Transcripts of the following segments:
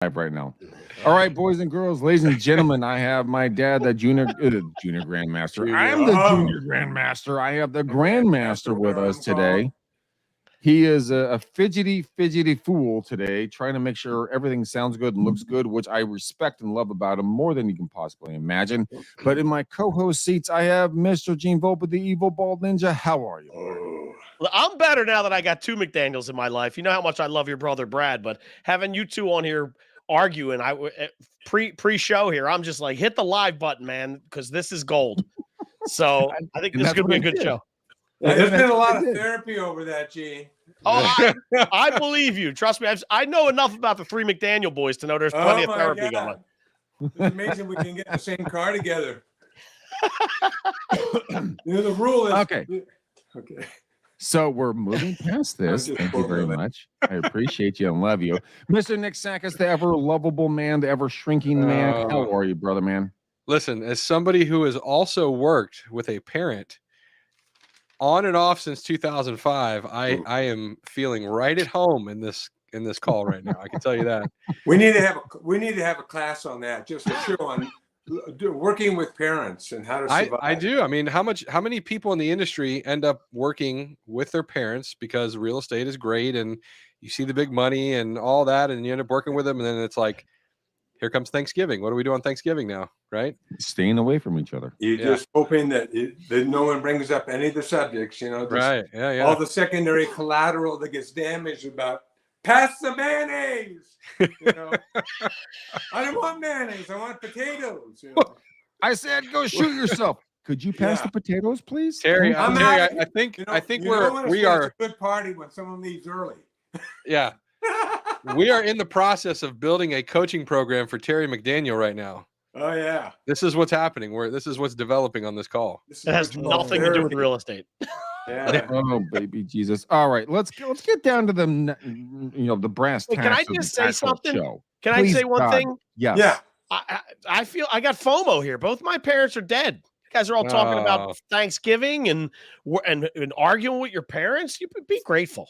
right now. All right, boys and girls, ladies and gentlemen, I have my dad, the junior grandmaster. I am the junior grandmaster. I have the grandmaster with us today. He is a fidgety fool today, trying to make sure everything sounds good and looks good, which I respect and love about him more than you can possibly imagine. But in my co-host seats, I have Mr. Gene Volpe, the evil bald ninja. How are you? Well, I'm better now that I got two McDaniels in my life. You know how much I love your brother Brad, but having you two on here arguing, pre-show here, I'm just like, hit the live button, man, because this is gold. So I think this is going to be a good show. There's been a lot of therapy over that, Gene. Oh, I believe you. Trust me. I know enough about the three McDaniel boys to know there's plenty of therapy going. It's amazing we can get in the same car together. The rule is okay. Okay. So we're moving past this. Thank you very much. I appreciate you and love you. Mr. Nick Sakis, the ever lovable man, the ever shrinking man. How are you, brother man? Listen, as somebody who has also worked with a parent on and off since 2005, I am feeling right at home in this call right now. I can tell you that. We need to have a class on that, just a show on working with parents and how to survive. I do. I mean, how many people in the industry end up working with their parents because real estate is great and you see the big money and all that, and you end up working with them, and then it's like, here comes Thanksgiving. What do we do on Thanksgiving now? Right? Staying away from each other. You're just hoping that no one brings up any of the subjects, right. Yeah. All the secondary collateral that gets damaged about pass the mayonnaise. I don't want mayonnaise. I want potatoes. I said, go shoot yourself. Could you pass the potatoes, please? Terry, I think we are a good party when someone leaves early. Yeah. We are in the process of building a coaching program for Terry McDaniel right now. Oh yeah. This is what's happening. This is what's developing on this call. It has nothing to do with real estate. Yeah. Oh, baby Jesus. All right, let's get down to the brass tacks. Can I just say something? Show. Can I say one thing? Yes. Yeah. I feel I got FOMO here. Both my parents are dead. You guys are all talking about Thanksgiving and arguing with your parents. You be grateful.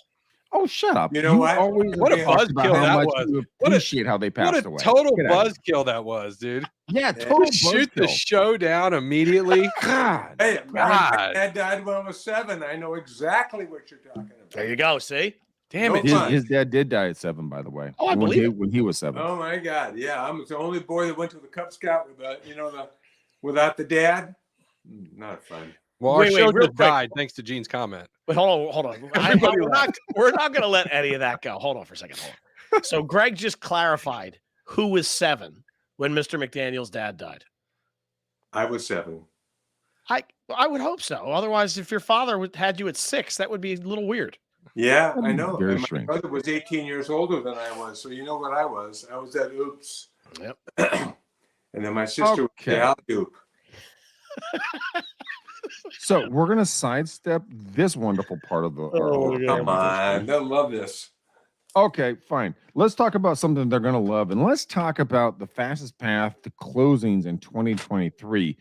Oh, shut up. You know what? What a buzzkill that was. Appreciate how they passed away. What a total buzzkill that was, dude. Yeah, total shoot the show down immediately. God. Hey, my dad died when I was 7. I know exactly what you're talking about. There you go. See? Damn it. His dad did die at 7, by the way. Oh, I believe it. When he was 7. Oh my God. Yeah. I'm the only boy that went to the Cub Scout without the dad. Not fun. Well, our show just died thanks to Gene's comment. But hold on. We're not going to let any of that go. Hold on for a second. So Greg just clarified who was 7 when Mr. McDaniel's dad died. I was 7. I would hope so. Otherwise, if your father had you at 6, that would be a little weird. Yeah, I know. Very and my strange. brother was 18 years older than I was, so you know what I was. I was that oops. Yep. And then my sister was the out-oop. So we're gonna sidestep this wonderful part of the. Come on, they'll love this. Okay, fine. Let's talk about something they're gonna love, and let's talk about the fastest path to closings in 2023.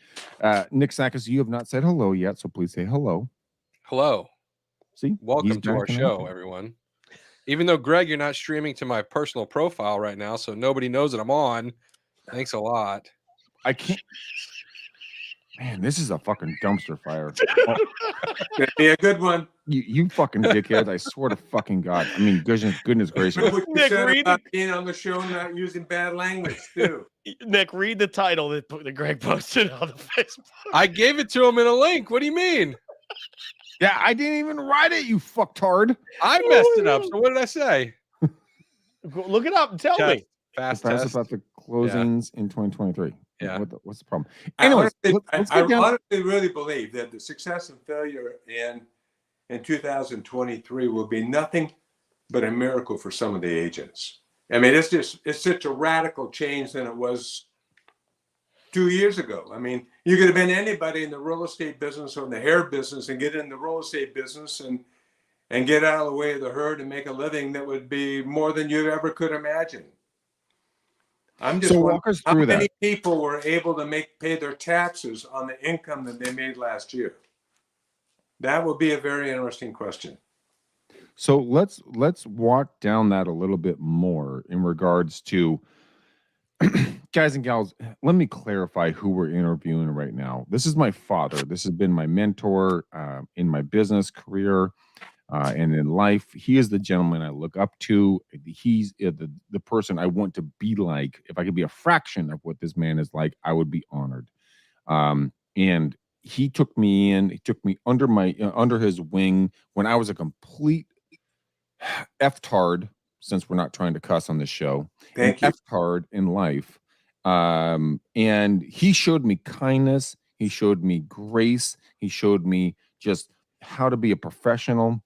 Nick Sakis, you have not said hello yet, so please say hello. Hello. See, welcome to our show, everyone. Even though Greg, you're not streaming to my personal profile right now, so nobody knows that I'm on. Thanks a lot. I can't. Man, this is a fucking dumpster fire. Gonna be a good one. You fucking dickhead! I swear to fucking God. I mean, goodness gracious. Nick, read being on the show, not using bad language too. Nick, read the title that Greg posted on the Facebook. I gave it to him in a link. What do you mean? Yeah, I didn't even write it. You fucktard. I messed it up. So what did I say? Look it up and tell me. Fast about the closings in 2023. Yeah. What's the problem? Anyways, I honestly really believe that the success and failure in 2023 will be nothing but a miracle for some of the agents. I mean, it's such a radical change than it was 2 years ago. I mean, you could have been anybody in the real estate business or in the hair business and get in the real estate business and get out of the way of the herd and make a living that would be more than you ever could imagine. I'm just walk us through how many people were able to pay their taxes on the income that they made last year? That would be a very interesting question. So let's walk down that a little bit more in regards to guys and gals, let me clarify who we're interviewing right now. This is my father. This has been my mentor in my business career and in life. He is the gentleman I look up to. He's the person I want to be like. If I could be a fraction of what this man is like, I would be honored. And he took me in. He took me under his wing when I was a complete F-tard, since we're not trying to cuss on this show, Thank you. F-tard in life. And he showed me kindness. He showed me grace. He showed me just how to be a professional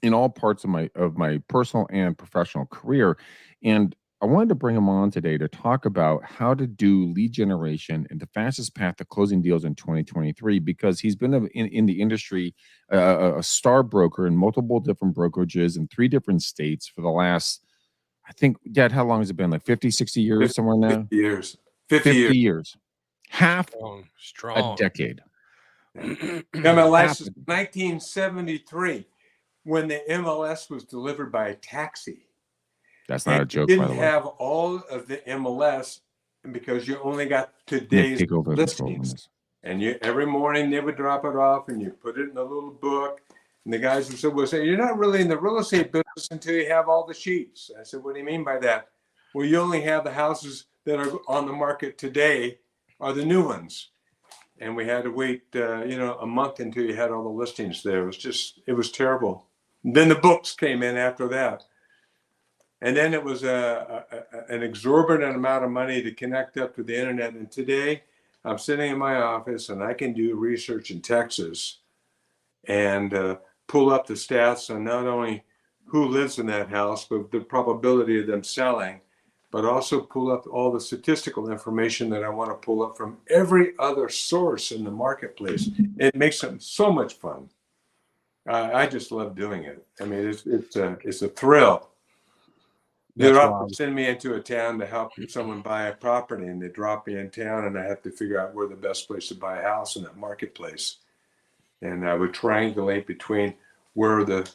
in all parts of my personal and professional career. And I wanted to bring him on today to talk about how to do lead generation and the fastest path to closing deals in 2023, because he's been in the industry, a star broker in multiple different brokerages in 3 different states for the last, I think, Dad, how long has it been? Like 50, 60 years, somewhere now? 50 years. 50 years. years. Half Strong. a decade. MLS is 1973 when the MLS was delivered by a taxi. That's not a And you joke, by the didn't way. have all of the MLS because you only got Nick, today's take over the control on listings. this. And every morning they would drop it off and you put it in a little book. And the guys would say, you're not really in the real estate business until you have all the sheets. I said, what do you mean by that? Well, you only have the houses that are on the market today are the new ones. And we had to wait, a month until you had all the listings there. It was terrible. And then the books came in after that. And then it was an exorbitant amount of money to connect up to the internet. And today I'm sitting in my office and I can do research in Texas and pull up the stats on not only who lives in that house, but the probability of them selling, but also pull up all the statistical information that I want to pull up from every other source in the marketplace. It makes it so much fun. I just love doing it. I mean, it's a thrill. They'd often send me into a town to help someone buy a property, and they drop me in town, and I have to figure out where the best place to buy a house in that marketplace. And I would triangulate between where the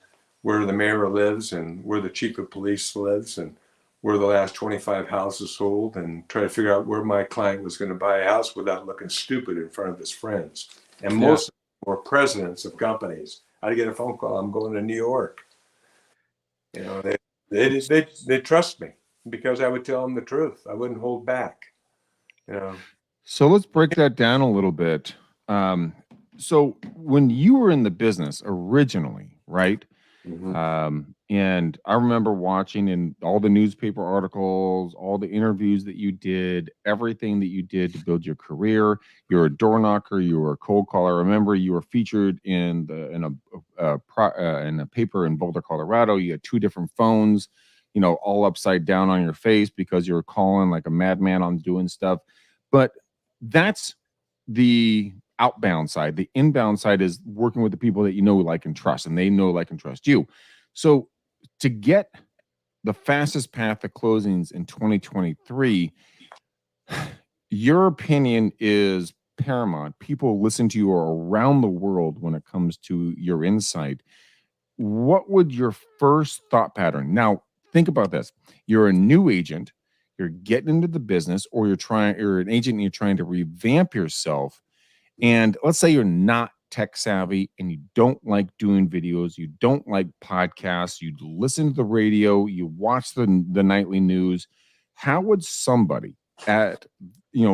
mayor lives and where the chief of police lives and where the last 25 houses sold, and try to figure out where my client was going to buy a house without looking stupid in front of his friends. And most of them were presidents of companies. I'd get a phone call, I'm going to New York. You know, they trust me because I would tell them the truth. I wouldn't hold back. You know. So let's break that down a little bit. So when you were in the business originally, right? Mm-hmm. And I remember watching in all the newspaper articles, all the interviews that you did, everything that you did to build your career. You're a door knocker, you were a cold caller. I remember you were featured in a paper in Boulder, Colorado. You had 2 different phones, all upside down on your face because you were calling like a madman on doing stuff. But that's the outbound side. The inbound side is working with the people that you know, like, and trust, and they know, like, and trust you. So to get the fastest path to closings in 2023, your opinion is paramount. People listen to you around the world when it comes to your insight. What would your first thought pattern? Now, think about this. You're a new agent, you're getting into the business, or you're an agent and you're trying to revamp yourself. And let's say you're not tech savvy and you don't like doing videos, you don't like podcasts, you listen to the radio, you watch the nightly news. How would somebody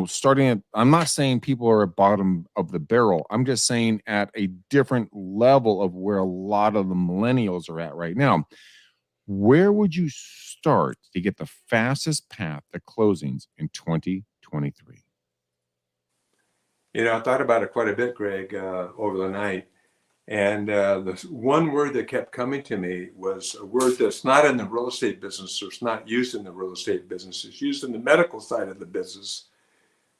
starting at, I'm not saying people are at bottom of the barrel, I'm just saying at a different level of where a lot of the millennials are at right now, where would you start to get the fastest path to closings in 2023? I thought about it quite a bit, Greg, over the night. And the one word that kept coming to me was a word that's not in the real estate business, or it's not used in the real estate business. It's used in the medical side of the business.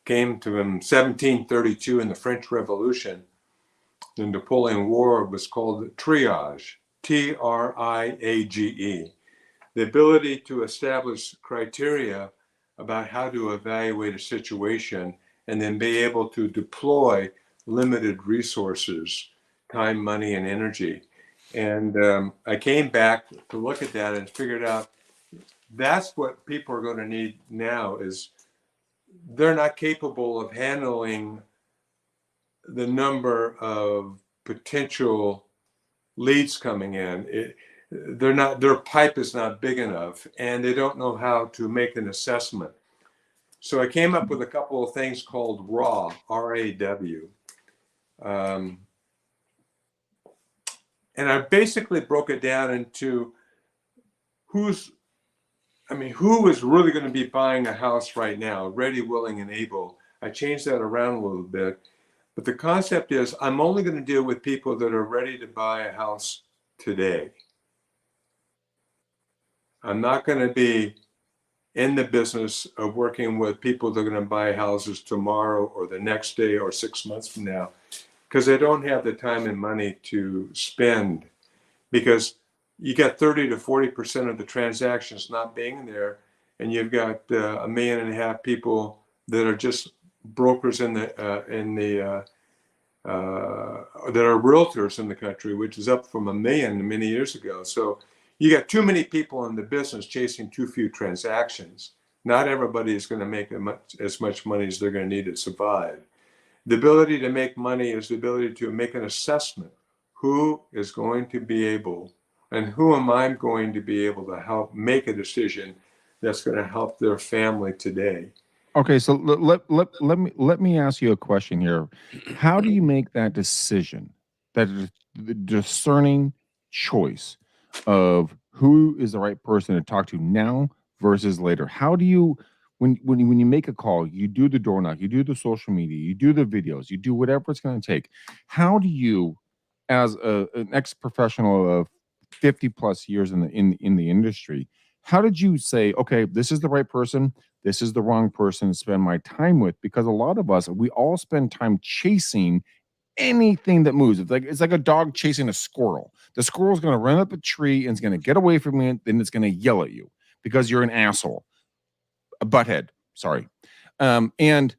Came to him 1732 in the French Revolution. The Napoleon War was called triage, Triage. The ability to establish criteria about how to evaluate a situation and then be able to deploy limited resources, time, money, and energy. And I came back to look at that and figured out that's what people are going to need now. Is they're not capable of handling the number of potential leads coming in. Their pipe is not big enough, and they don't know how to make an assessment. So I came up with a couple of things called RAW, R-A-W. And I basically broke it down into who is really going to be buying a house right now, ready, willing, and able. I changed that around a little bit. But the concept is I'm only going to deal with people that are ready to buy a house today. I'm not going to be in the business of working with people that are going to buy houses tomorrow or the next day or 6 months from now, because they don't have the time and money to spend, because you got 30 to 40% of the transactions not being there, and you've got 1.5 million people that are just brokers that are realtors in the country, which is up from 1 million many years ago. So you got too many people in the business chasing too few transactions. Not everybody is going to make as much money as they're going to need to survive. The ability to make money is the ability to make an assessment. Who is going to be able, and who am I going to be able to help make a decision that's going to help their family today? Okay, so let me ask you a question here. How do you make that decision, that discerning choice of who is the right person to talk to now versus later? How do you, when you make a call, you do the door knock, you do the social media, you do the videos, you do whatever it's going to take. How do you, as an ex-professional of 50 plus years in the industry, how did you say, okay, this is the right person, this is the wrong person to spend my time with? Because a lot of us, we all spend time chasing anything that moves. It's like a dog chasing a squirrel. The squirrel's going to run up a tree and it's going to get away from you, and then it's going to yell at you because you're an asshole, a butthead. Sorry. And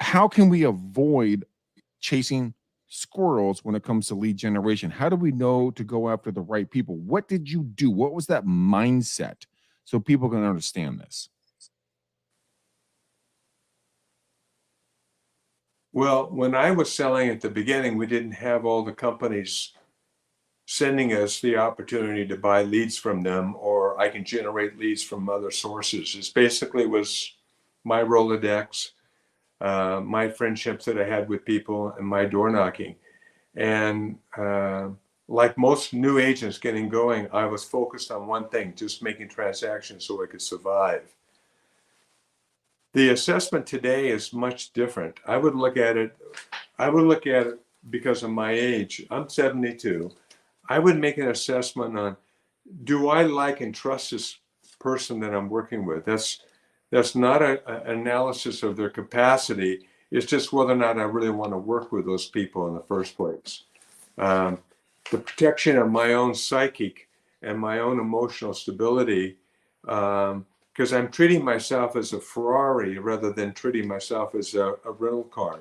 how can we avoid chasing squirrels when it comes to lead generation? How do we know to go after the right people? What did you do? What was that mindset, so people can understand this? Well, when I was selling at the beginning, we didn't have all the companies sending us the opportunity to buy leads from them, or I can generate leads from other sources. It basically was my Rolodex, my friendships that I had with people, and my door knocking. And like most new agents getting going, I was focused on one thing, just making transactions so I could survive. The assessment today is much different. I would look at it because of my age. I'm 72. I would make an assessment on, do I like and trust this person that I'm working with? That's not an analysis of their capacity. It's just whether or not I really want to work with those people in the first place. The protection of my own psychic and my own emotional stability, because I'm treating myself as a Ferrari rather than treating myself as a rental car.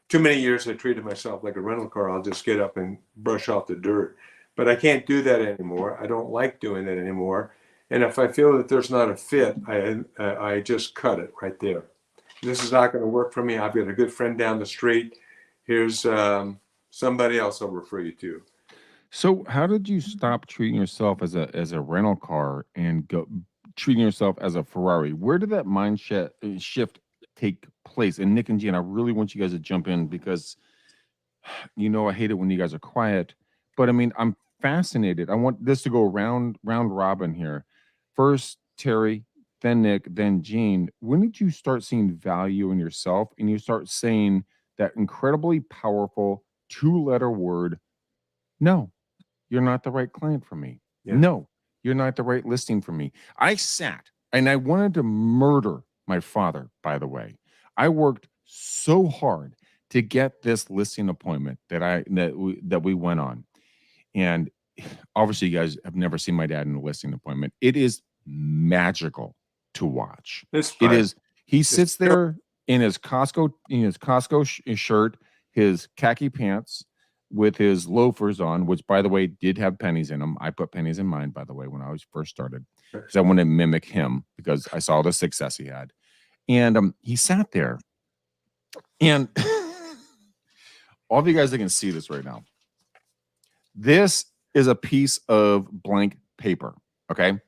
Too many years I treated myself like a rental car. I'll just get up and brush off the dirt. But I can't do that anymore. I don't like doing that anymore. And if I feel that there's not a fit, I just cut it right there. This is not going to work for me. I've got a good friend down the street. Here's somebody else I'll refer you to. So how did you stop treating yourself as a rental car and go treating yourself as a Ferrari? Where did that mindset shift take place? And Nick and Gene, I really want you guys to jump in, because I hate it when you guys are quiet. But I mean, I'm fascinated. I want this to go round robin here. First Terry, then Nick, then Gene. When did you start seeing value in yourself and you start saying that incredibly powerful 2-letter word, no, you're not the right client for me. Yeah. No, you're not the right listing for me. I sat and I wanted to murder my father, by the way. I worked so hard to get this listing appointment that we went on. And obviously you guys have never seen my dad in a listing appointment. It is magical to watch. It is. He sits there in his Costco shirt, his khaki pants, with his loafers on, which by the way did have pennies in them. I put pennies in mine, by the way, when I was first started, because I wanted to mimic him because I saw the success he had. And he sat there, and all of you guys that can see this right now, this is a piece of blank paper. Okay,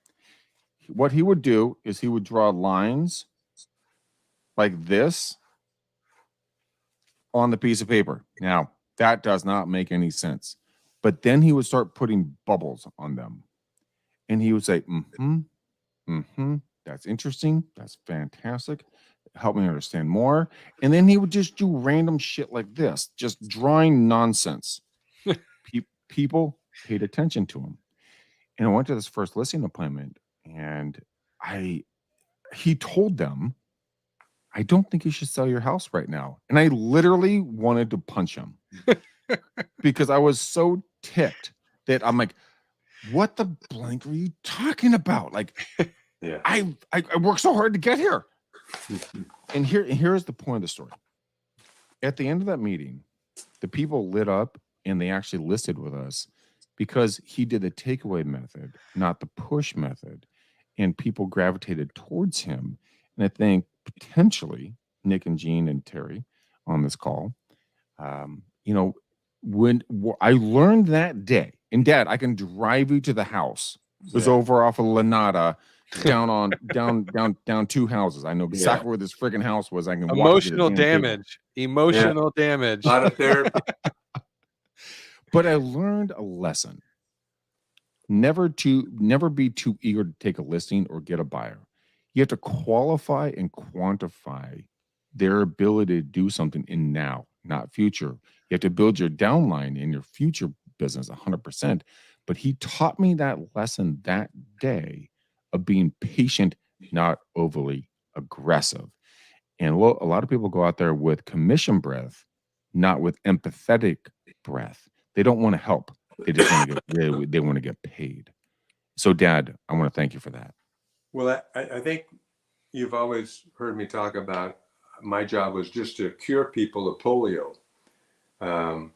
what he would do is he would draw lines like this on the piece of paper. Now, that does not make any sense. But then he would start putting bubbles on them. And he would say, that's interesting. That's fantastic. Help me understand more. And then he would just do random shit like this, just drawing nonsense. People paid attention to him. And I went to this first listing appointment, and he told them, I don't think you should sell your house right now. And I literally wanted to punch him because I was so ticked that I'm like, what the blank are you talking about? Like, Yeah. I worked so hard to get here. And here's the point of the story. At the end of that meeting, the people lit up and they actually listed with us because he did the takeaway method, not the push method. And people gravitated towards him. And I think potentially Nick and Gene and Terry on this call, when I learned that day, and Dad, I can drive you to the house. It was over off of Lanada, down 2 houses. I know exactly where this freaking house was. I can emotional damage. Emotional damage. A lot of therapy. But I learned a lesson. Never be too eager to take a listing or get a buyer. You have to qualify and quantify their ability to do something in now, not future. You have to build your downline in your future business 100%. But he taught me that lesson that day of being patient, not overly aggressive. And a lot of people go out there with commission breath, not with empathetic breath. They don't want to help. They just want to they want to get paid. So, Dad, I want to thank you for that. Well, I think you've always heard me talk about my job was just to cure people of polio. Your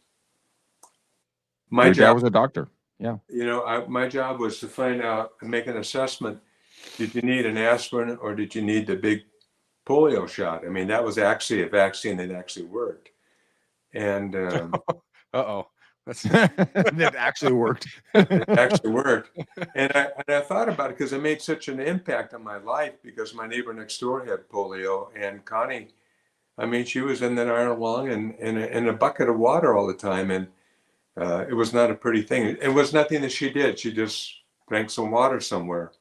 dad was a doctor. Yeah. My job was to find out and make an assessment. Did you need an aspirin or did you need the big polio shot? I mean, that was actually a vaccine that actually worked. And that actually worked. It actually worked. And I thought about it because it made such an impact on my life because my neighbor next door had polio, and Connie, I mean, she was in that iron lung and in a bucket of water all the time. And it was not a pretty thing. It was nothing that she did. She just drank some water somewhere.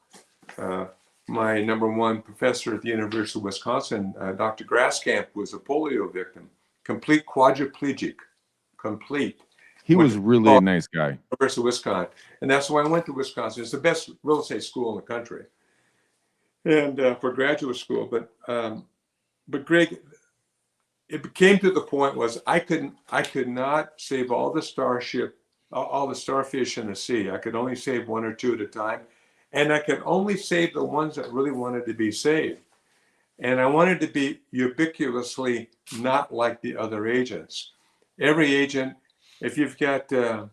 My number one professor at the University of Wisconsin, Dr. Grasskamp, was a polio victim, complete quadriplegic, complete. He was really a nice guy. University of Wisconsin. And that's why I went to Wisconsin. It's the best real estate school in the country. And for graduate school. But Greg, it came to the point was I could not save all the starfish in the sea. I could only save 1 or 2 at a time. And I could only save the ones that really wanted to be saved. And I wanted to be ubiquitously not like the other agents. Every agent, if you've got 1.5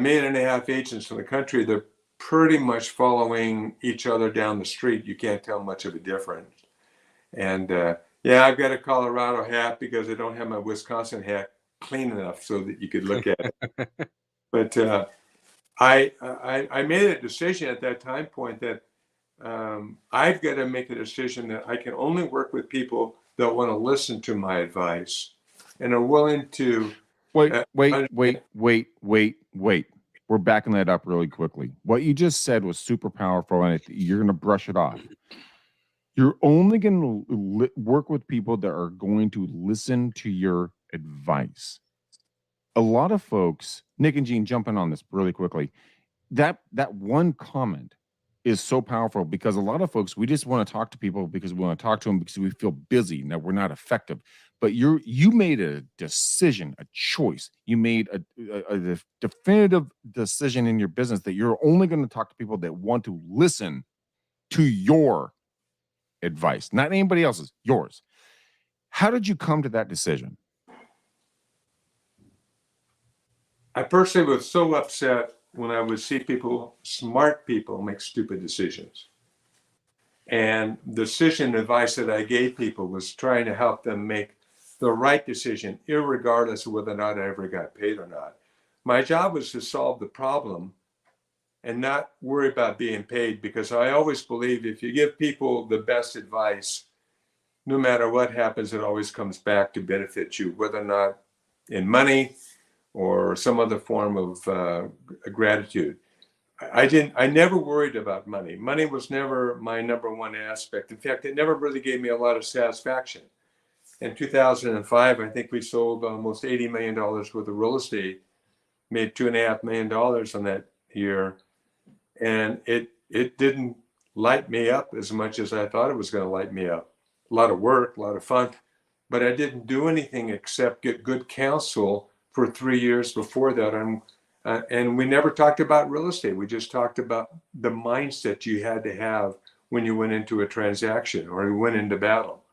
million agents in the country, they're pretty much following each other down the street. You can't tell much of a difference. And I've got a Colorado hat because I don't have my Wisconsin hat clean enough so that you could look at it. But I made a decision at that time point that I've got to make a decision that I can only work with people that want to listen to my advice and are willing to. Wait. We're backing that up really quickly. What you just said was super powerful, and you're going to brush it off. You're only going to work with people that are going to listen to your advice. A lot of folks, Nick and Gene, jumping on this really quickly. That one comment is so powerful because a lot of folks, we just want to talk to people because we want to talk to them because we feel busy and that we're not effective. But you made a decision, a choice. You made a definitive decision in your business that you're only going to talk to people that want to listen to your advice, not anybody else's, yours. How did you come to that decision? I personally was so upset when I would see people, smart people, make stupid decisions. And the decision advice that I gave people was trying to help them make the right decision, irregardless of whether or not I ever got paid or not. My job was to solve the problem and not worry about being paid, because I always believe if you give people the best advice, no matter what happens, it always comes back to benefit you, whether or not in money or some other form of gratitude. I never worried about money. Money was never my number one aspect. In fact, it never really gave me a lot of satisfaction. In 2005, I think we sold almost $80 million worth of real estate, made $2.5 million on that year. And it didn't light me up as much as I thought it was going to light me up. A lot of work, a lot of fun, but I didn't do anything except get good counsel for 3 years before that. And we never talked about real estate. We just talked about the mindset you had to have when you went into a transaction or you went into battle.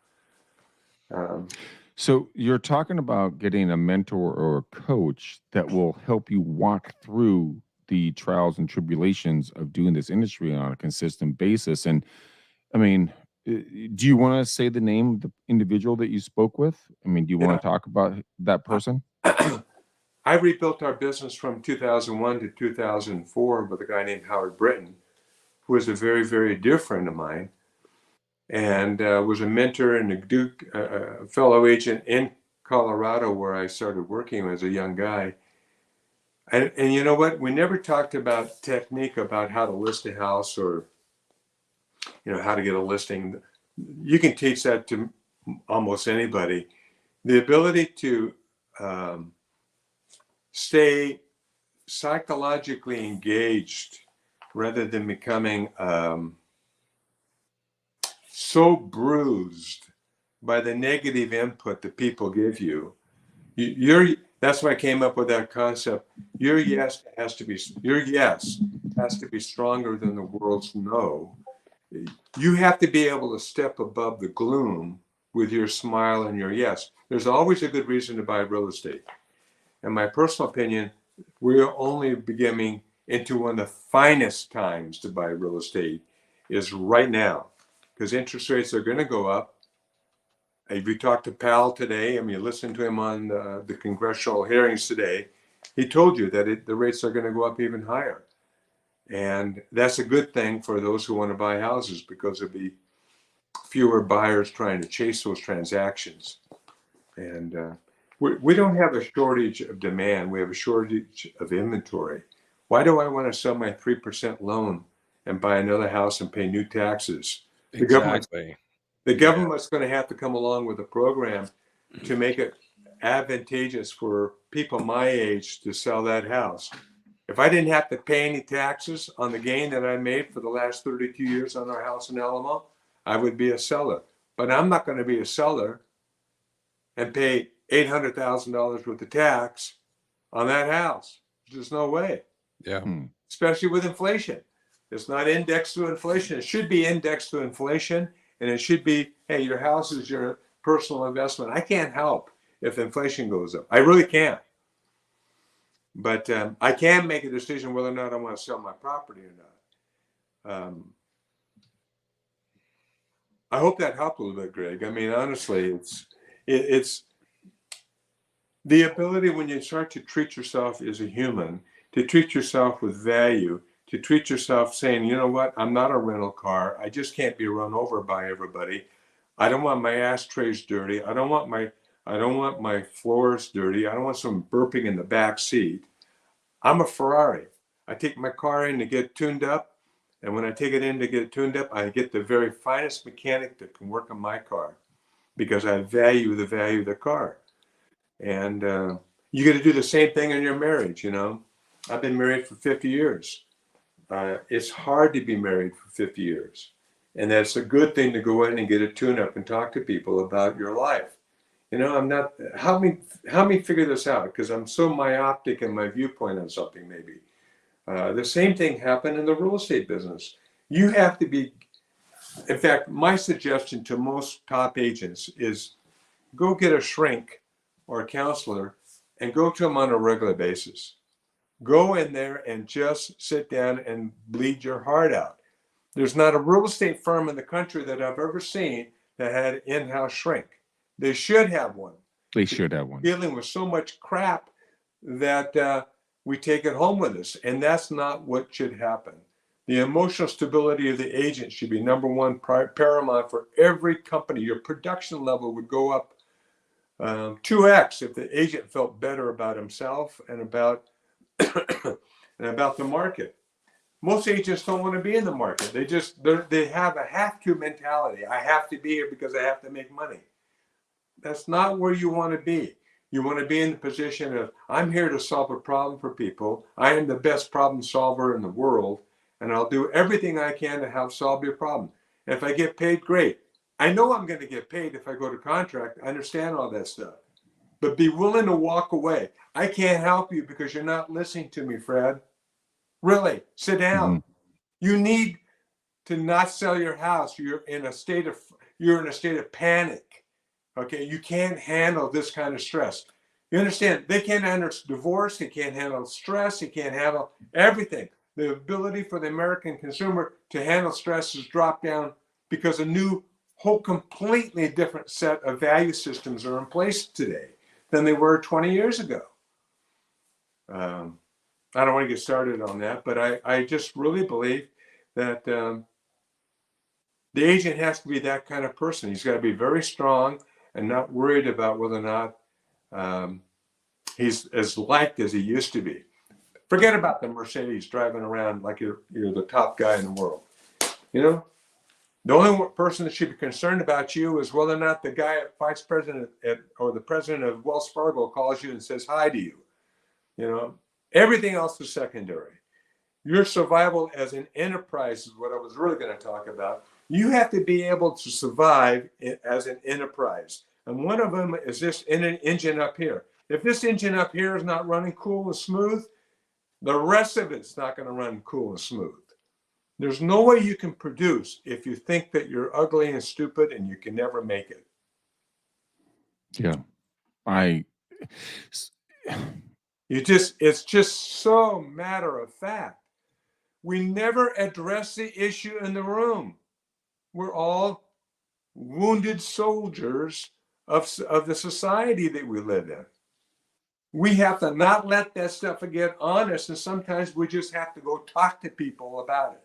So you're talking about getting a mentor or a coach that will help you walk through the trials and tribulations of doing this industry on a consistent basis. And I mean, do you want to say the name of the individual that you spoke with? I mean, do you want to talk about that person? I rebuilt our business from 2001 to 2004 with a guy named Howard Britton, who was a very, very dear friend of mine, and was a mentor and a fellow agent in Colorado, where I started working as a young guy. And you know what? We never talked about technique, about how to list a house or, you know, how to get a listing. You can teach that to almost anybody. The ability to stay psychologically engaged rather than becoming so bruised by the negative input that people give you. That's why I came up with that concept. Your yes has to be stronger than the world's no. You have to be able to step above the gloom with your smile and your yes. There's always a good reason to buy real estate. In my personal opinion, we're only beginning into one of the finest times to buy real estate is right now, because interest rates are going to go up. If you talk to Powell today, I mean, you listen to him on the congressional hearings today, he told you that the rates are going to go up even higher. And that's a good thing for those who want to buy houses, because there'll be fewer buyers trying to chase those transactions. And we don't have a shortage of demand. We have a shortage of inventory. Why do I want to sell my 3% loan and buy another house and pay new taxes? Exactly. The government's going to have to come along with a program to make it advantageous for people my age to sell that house. If I didn't have to pay any taxes on the gain that I made for the last 32 years on our house in Alamo, I would be a seller. But I'm not going to be a seller and pay $800,000 worth of tax on that house. There's no way. Yeah. Especially with inflation. It's not indexed to inflation. It should be indexed to inflation. And it should be, hey, your house is your personal investment. I can't help if inflation goes up. I really can't. But I can make a decision whether or not I want to sell my property or not. I hope that helped a little bit, Greg. I mean, honestly, it's the ability when you start to treat yourself as a human, to treat yourself with value, to treat yourself saying, you know what, I'm not a rental car. I just can't be run over by everybody. I don't want my ashtrays dirty. I don't want my floors dirty. I don't want someone burping in the back seat. I'm a Ferrari. I take my car in to get tuned up. And when I take it in to get it tuned up, I get the very finest mechanic that can work on my car, because I value the value of the car. And you got to do the same thing in your marriage. You know, I've been married for 50 years. It's hard to be married for 50 years. And that's a good thing to go in and get a tune up and talk to people about your life. You know, help me figure this out, because I'm so myopic in my viewpoint on something maybe. The same thing happened in the real estate business. You have to be, in fact, my suggestion to most top agents is go get a shrink or a counselor and go to them on a regular basis. Go in there and just sit down and bleed your heart out. There's not a real estate firm in the country that I've ever seen that had an in-house shrink. They should have one. They should have one. Dealing with so much crap that we take it home with us, and that's not what should happen. The emotional stability of the agent should be number one, paramount for every company. Your production level would go up 2x if the agent felt better about himself and about the market. Most agents don't want to be in the market. They have a have to mentality. I have to be here because I have to make money. That's not where you want to be. You want to be in the position of, I'm here to solve a problem for people. I am the best problem solver in the world, and I'll do everything I can to help solve your problem. And if I get paid, great. I know I'm going to get paid if I go to contract. I understand all that stuff. But be willing to walk away. I can't help you because you're not listening to me, Fred. Really, sit down. You need to not sell your house. You're in a state of panic. Okay, you can't handle this kind of stress. You understand? They can't handle divorce. They can't handle stress. They can't handle everything. The ability for the American consumer to handle stress has dropped down because a new, whole completely different set of value systems are in place today than they were 20 years ago. I don't want to get started on that, but I just really believe that the agent has to be that kind of person. He's got to be very strong and not worried about whether or not he's as liked as he used to be. Forget about the Mercedes driving around like you're the top guy in the world. You know, the only person that should be concerned about you is whether or not the guy at vice president or the president of Wells Fargo calls you and says hi to you. You know, everything else is secondary. Your survival as an enterprise is what I was really going to talk about. You have to be able to survive as an enterprise. And one of them is this engine up here. If this engine up here is not running cool and smooth, the rest of it's not going to run cool and smooth. There's no way you can produce if you think that you're ugly and stupid and you can never make it. Yeah. It's just so matter of fact. We never address the issue in the room. We're all wounded soldiers of the society that we live in. We have to not let that stuff get on us, and sometimes we just have to go talk to people about it.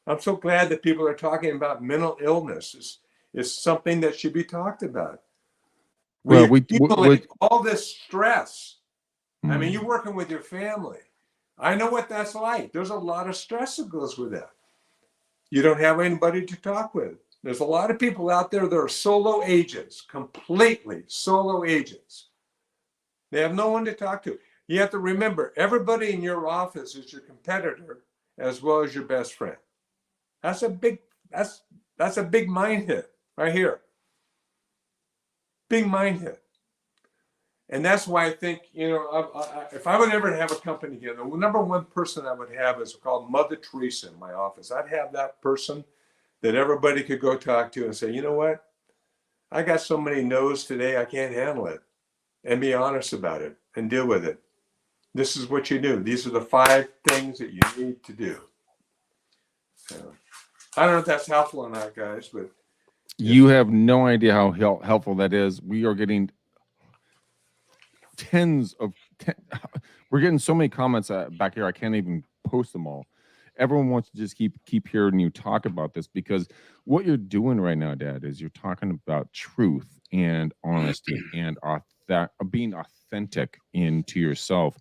I'm so glad that people are talking about mental illness. It's something that should be talked about. Well, all this stress. I mean, you're working with your family. I know what that's like. There's a lot of stress that goes with that. You don't have anybody to talk with. There's a lot of people out there that are solo agents, completely solo agents. They have no one to talk to. You have to remember, everybody in your office is your competitor as well as your best friend. That's a big mind hit right here. Big mind hit. And that's why I think, if I would ever have a company again, the number one person I would have is called Mother Teresa in my office. I'd have that person that everybody could go talk to and say, you know what? I got so many no's today, I can't handle it. And be honest about it and deal with it. This is what you do. These are the 5 things that you need to do. So, I don't know if that's helpful or not, guys, but. You have no idea how helpful that is. We are getting we're getting so many comments back here. I can't even post them all. Everyone wants to just keep hearing you talk about this, because what you're doing right now, Dad, is you're talking about truth and honesty and being authentic into yourself.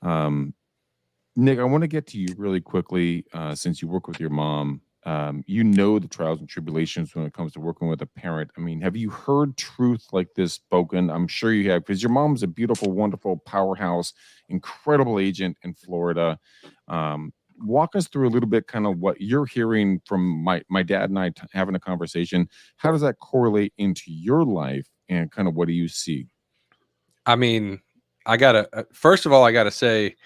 Nick, I want to get to you really quickly, since you work with your mom. The trials and tribulations when it comes to working with a parent. I mean, have you heard truth like this spoken? I'm sure you have, because your mom's a beautiful, wonderful powerhouse, incredible agent in Florida. Walk us through a little bit, kind of what you're hearing from my dad and I having a conversation. How does that correlate into your life, and kind of what do you see? I mean, first of all, I gotta say,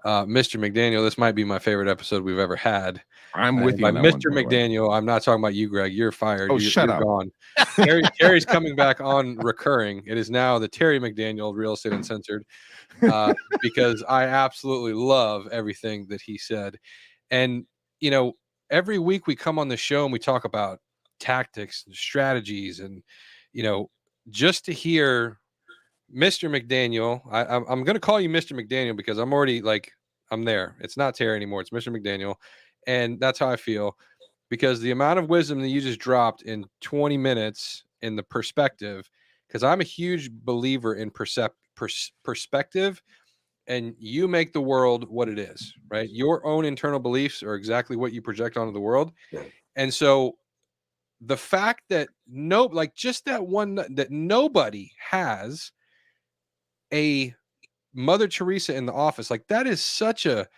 Mr. McDaniel, this might be my favorite episode we've ever had. I'm with you. By on that one, Mr. by the way. McDaniel, I'm not talking about you, Greg. You're fired. Oh, you're, shut you're up. gone. Terry's coming back on recurring. It is now the Terry McDaniel Real Estate Uncensored, because I absolutely love everything that he said. And, you know, every week we come on the show and we talk about tactics and strategies, and, you know, just to hear Mr. McDaniel, I'm going to call you Mr. McDaniel because I'm already like, I'm there. It's not Terry anymore. It's Mr. McDaniel. And that's how I feel, because the amount of wisdom that you just dropped in 20 minutes in the perspective, because I'm a huge believer in perspective, and you make the world what it is, right? Your own internal beliefs are exactly what you project onto the world. Yeah. And so the fact that just that one, that nobody has a Mother Teresa in the office, like that is such a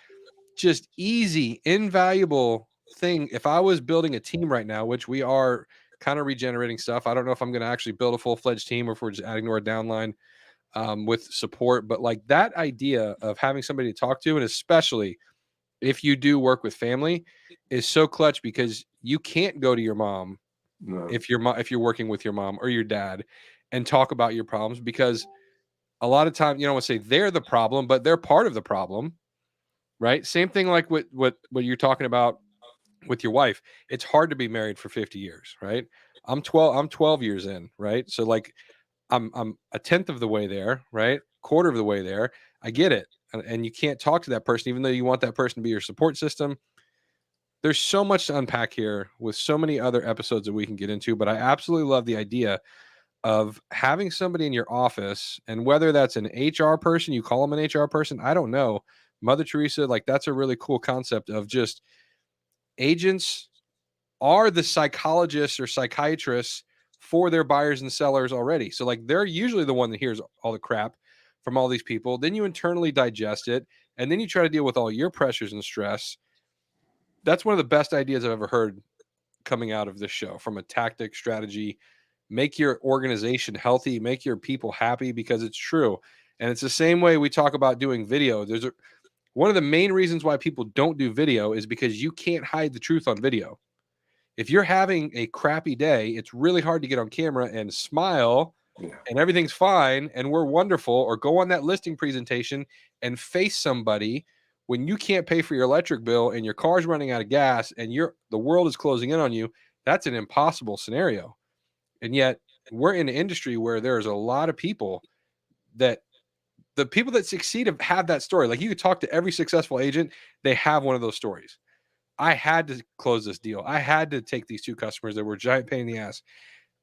just easy, invaluable thing. If I was building a team right now, which we are kind of regenerating stuff, I don't know if I'm going to actually build a full-fledged team or if we're just adding to our downline with support. But like that idea of having somebody to talk to, and especially if you do work with family, is so clutch, because you can't go to your mom if you're working with your mom or your dad and talk about your problems, because a lot of times, you don't want to say they're the problem, but they're part of the problem, right? Same thing like what you're talking about with your wife. It's hard to be married for 50 years, right? I'm 12 years in, right? So like I'm a tenth of the way there, right? Quarter of the way there. I get it. And you can't talk to that person, even though you want that person to be your support system. There's so much to unpack here with so many other episodes that we can get into, but I absolutely love the idea of having somebody in your office, and whether that's an HR person, you call them an HR person, I don't know. Mother Teresa, like that's a really cool concept of just agents are the psychologists or psychiatrists for their buyers and sellers already. So like they're usually the one that hears all the crap from all these people. Then you internally digest it, and then you try to deal with all your pressures and stress. That's one of the best ideas I've ever heard coming out of this show, from a tactic, strategy. Make your organization healthy, make your people happy, because it's true. And it's the same way we talk about doing video. One of the main reasons why people don't do video is because you can't hide the truth on video. If you're having a crappy day, it's really hard to get on camera and smile and everything's fine and we're wonderful, or go on that listing presentation and face somebody when you can't pay for your electric bill and your car's running out of gas and the world is closing in on you. That's an impossible scenario. And yet we're in an industry where there's a lot of people that the people that succeed have that story. Like you could talk to every successful agent. They have one of those stories. I had to close this deal. I had to take these 2 customers that were a giant pain in the ass.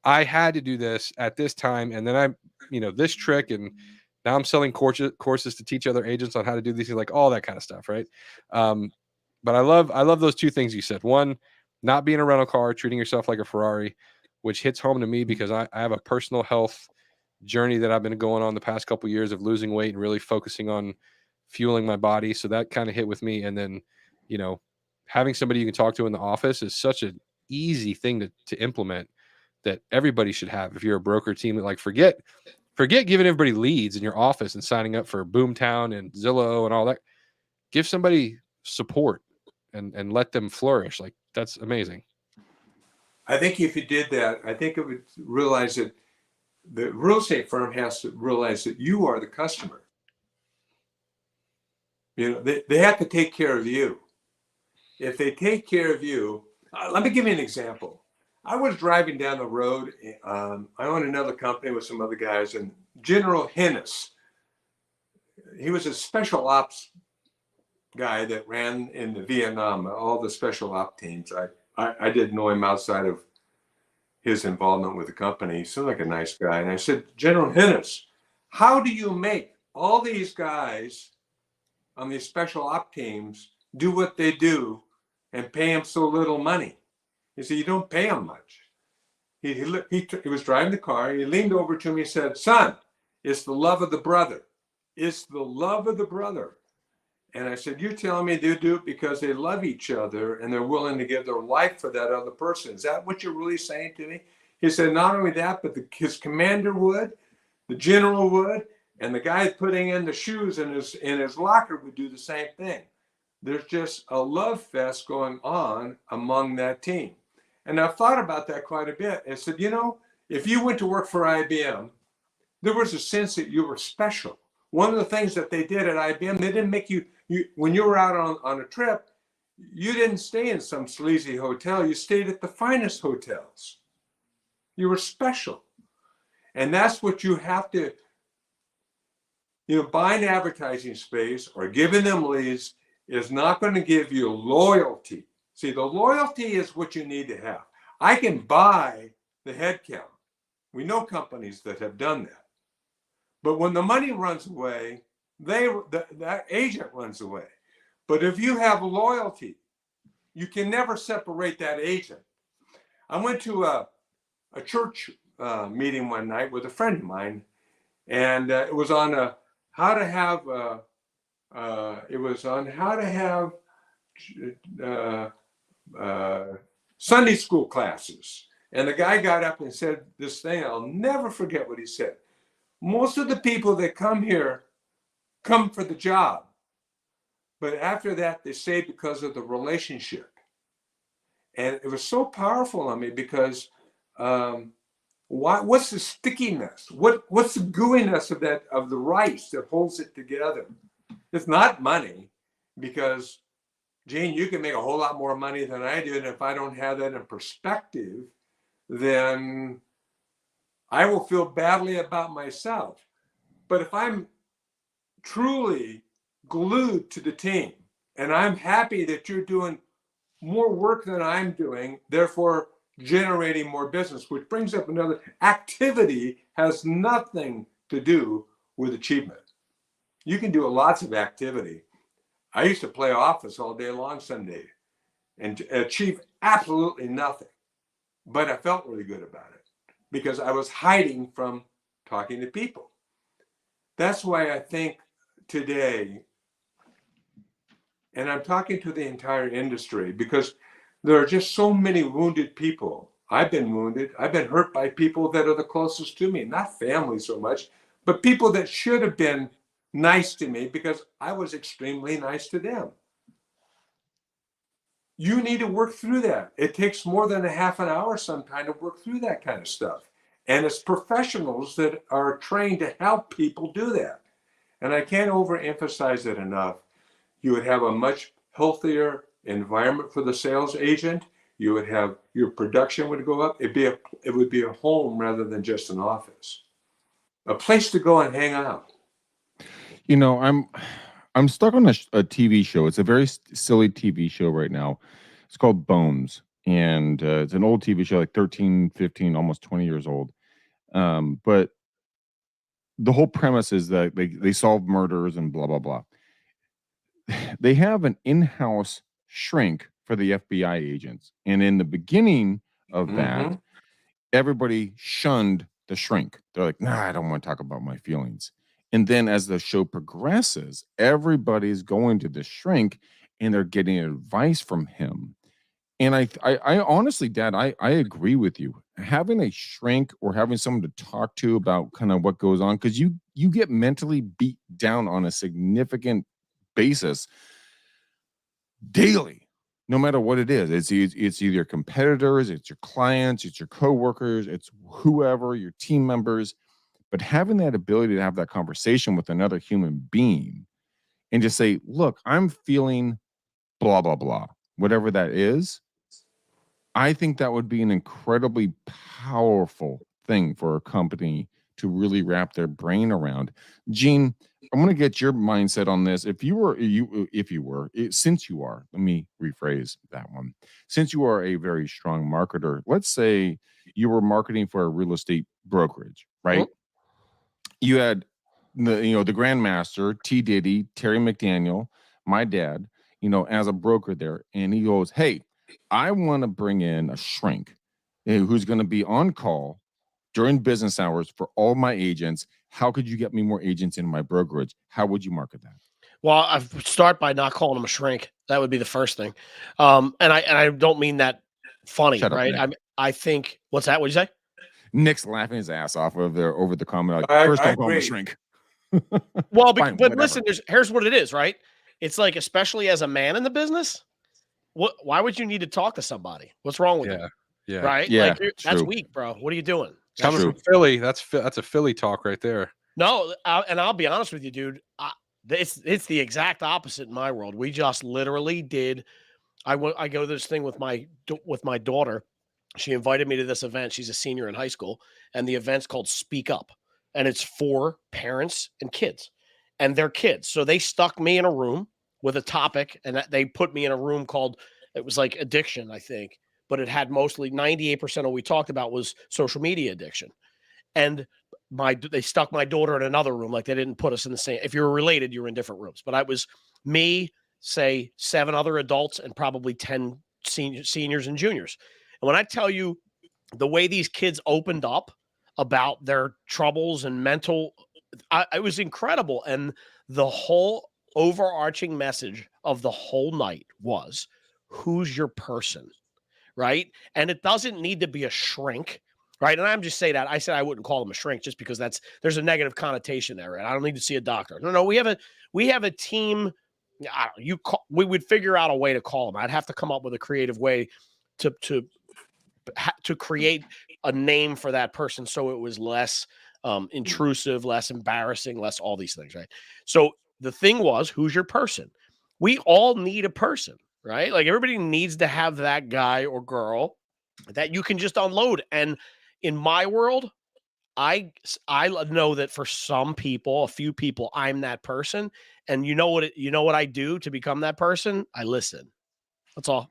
I had to do this at this time. And then this trick, and now I'm selling courses to teach other agents on how to do these things, like all that kind of stuff. Right. But I love those 2 things you said. One, not being a rental car, treating yourself like a Ferrari, which hits home to me because I have a personal health journey that I've been going on the past couple of years of losing weight and really focusing on fueling my body. So that kind of hit with me. And then, having somebody you can talk to in the office is such an easy thing to implement, that everybody should have. If you're a broker team, that like forget giving everybody leads in your office and signing up for Boomtown and Zillow and all that. Give somebody support and let them flourish. Like that's amazing. I think if you did that, I think it would realize that the real estate firm has to realize that you are the customer. They have to take care of you. If they take care of you, let me give you an example. I was driving down the road. I own another company with some other guys, and General Hennis, he was a special ops guy that ran in the Vietnam, all the special op teams. I didn't know him outside of his involvement with the company. He seemed like a nice guy. And I said, General Hennis, how do you make all these guys on these special op teams do what they do and pay them so little money? He said, you don't pay them much. He was driving the car. He leaned over to me and said, son, it's the love of the brother. It's the love of the brother. And I said, you're telling me they do it because they love each other and they're willing to give their life for that other person. Is that what you're really saying to me? He said, not only that, but his commander would, the general would, And the guy putting in the shoes in his locker would do the same thing. There's just a love fest going on among that team. And I've thought about that quite a bit. I said, if you went to work for IBM, there was a sense that you were special. One of the things that they did at IBM, they didn't make you when you were out on a trip, you didn't stay in some sleazy hotel. You stayed at the finest hotels. You were special. And that's what you have to, buying advertising space or giving them leads is not going to give you loyalty. See, the loyalty is what you need to have. I can buy the head count. We know companies that have done that. But when the money runs away, that agent runs away. But if you have loyalty, you can never separate that agent. I went to a church meeting one night with a friend of mine, and it was on how to have Sunday school classes. And the guy got up and said this thing, I'll never forget what he said. Most of the people that come here come for the job, but after that they stay because of the relationship. And it was so powerful on me because what's the stickiness? What's the gooiness of the rice that holds it together? It's not money, because Gene, you can make a whole lot more money than I do, and if I don't have that in perspective, then I will feel badly about myself. But if I'm truly glued to the team and I'm happy that you're doing more work than I'm doing, therefore generating more business, which brings up another activity has nothing to do with achievement. You can do lots of activity. I used to play office all day long Sunday and achieve absolutely nothing, but I felt really good about it because I was hiding from talking to people. That's why I think today, and I'm talking to the entire industry, because there are just so many wounded people. I've been wounded. I've been hurt by people that are the closest to me, not family so much, but people that should have been nice to me because I was extremely nice to them. You need to work through that. It takes more than a half an hour sometimes to work through that kind of stuff. And it's professionals that are trained to help people do that. And I can't overemphasize it enough. You would have a much healthier environment for the sales agent. You would have, your production would go up. It would be a home rather than just an office. A place to go and hang out. I'm stuck on a TV show. It's a very silly TV show right now. It's called Bones, and it's an old TV show, like 13, 15, almost 20 years old. But the whole premise is that they solve murders and blah, blah, blah. They have an in-house shrink for the FBI agents. And in the beginning of that, everybody shunned the shrink. They're like, nah, I don't want to talk about my feelings. And then as the show progresses, everybody's going to the shrink and they're getting advice from him. And I honestly, Dad, I agree with you. Having a shrink or having someone to talk to about kind of what goes on, because you get mentally beat down on a significant basis daily, no matter what it is. It's either competitors, it's your clients, it's your coworkers, it's whoever, your team members. But having that ability to have that conversation with another human being and just say, look, I'm feeling blah, blah, blah, whatever that is, I think that would be an incredibly powerful thing for a company to really wrap their brain around. Gene, I'm going to get your mindset on this. Since you are, let me rephrase that one. Since you are a very strong marketer, let's say you were marketing for a real estate brokerage, right? You had the Grandmaster, T. Diddy, Terry McDaniel, my dad, as a broker there. And he goes, hey, I want to bring in a shrink who's going to be on call during business hours for all my agents. How could you get me more agents in my brokerage? How would you market that? Well, I start by not calling him a shrink. That would be the first thing. And I don't mean that funny, Shut up, right? Nick. I think, what's that? What'd you say? Nick's laughing his ass off over the comment. Like, I first, don't call him a agree. shrink. Well, Fine, but whatever. listen, here's what it is, right? It's like, especially as a man in the business, why would you need to talk to somebody? What's wrong with you? Yeah. Yeah. Right? Yeah, Like that's true. weak, bro. What are you doing? Coming true. from Philly, that's a Philly talk right there. No, and I'll be honest with you, dude. It's the exact opposite in my world. We just literally did. I go to this thing with my daughter. She invited me to this event. She's a senior in high school, and the event's called Speak Up, and it's for parents and kids, and their kids. So they stuck me in a room with a topic, and they put me in a room called, it was like addiction, I think, but it had mostly 98% of what we talked about was social media addiction, and they stuck my daughter in another room. Like, they didn't put us in the same. If you were related, you were in different rooms. But I was me, say 7 other adults, and probably 10 seniors and juniors. And when I tell you the way these kids opened up about their troubles and mental, it was incredible. And the whole overarching message of the whole night was, who's your person, right? And it doesn't need to be a shrink, right? And I'm just saying that. I said I wouldn't call them a shrink just because there's a negative connotation there, right? I don't need to see a doctor. No, we have a team. We would figure out a way to call them. I'd have to come up with a creative way to create a name for that person so it was less intrusive, less embarrassing, less all these things, right? So the thing was, who's your person? We all need a person, right? Like, everybody needs to have that guy or girl that you can just unload. And in my world, I know that for some people, a few people, I'm that person. And you know what I do to become that person? I listen. That's all.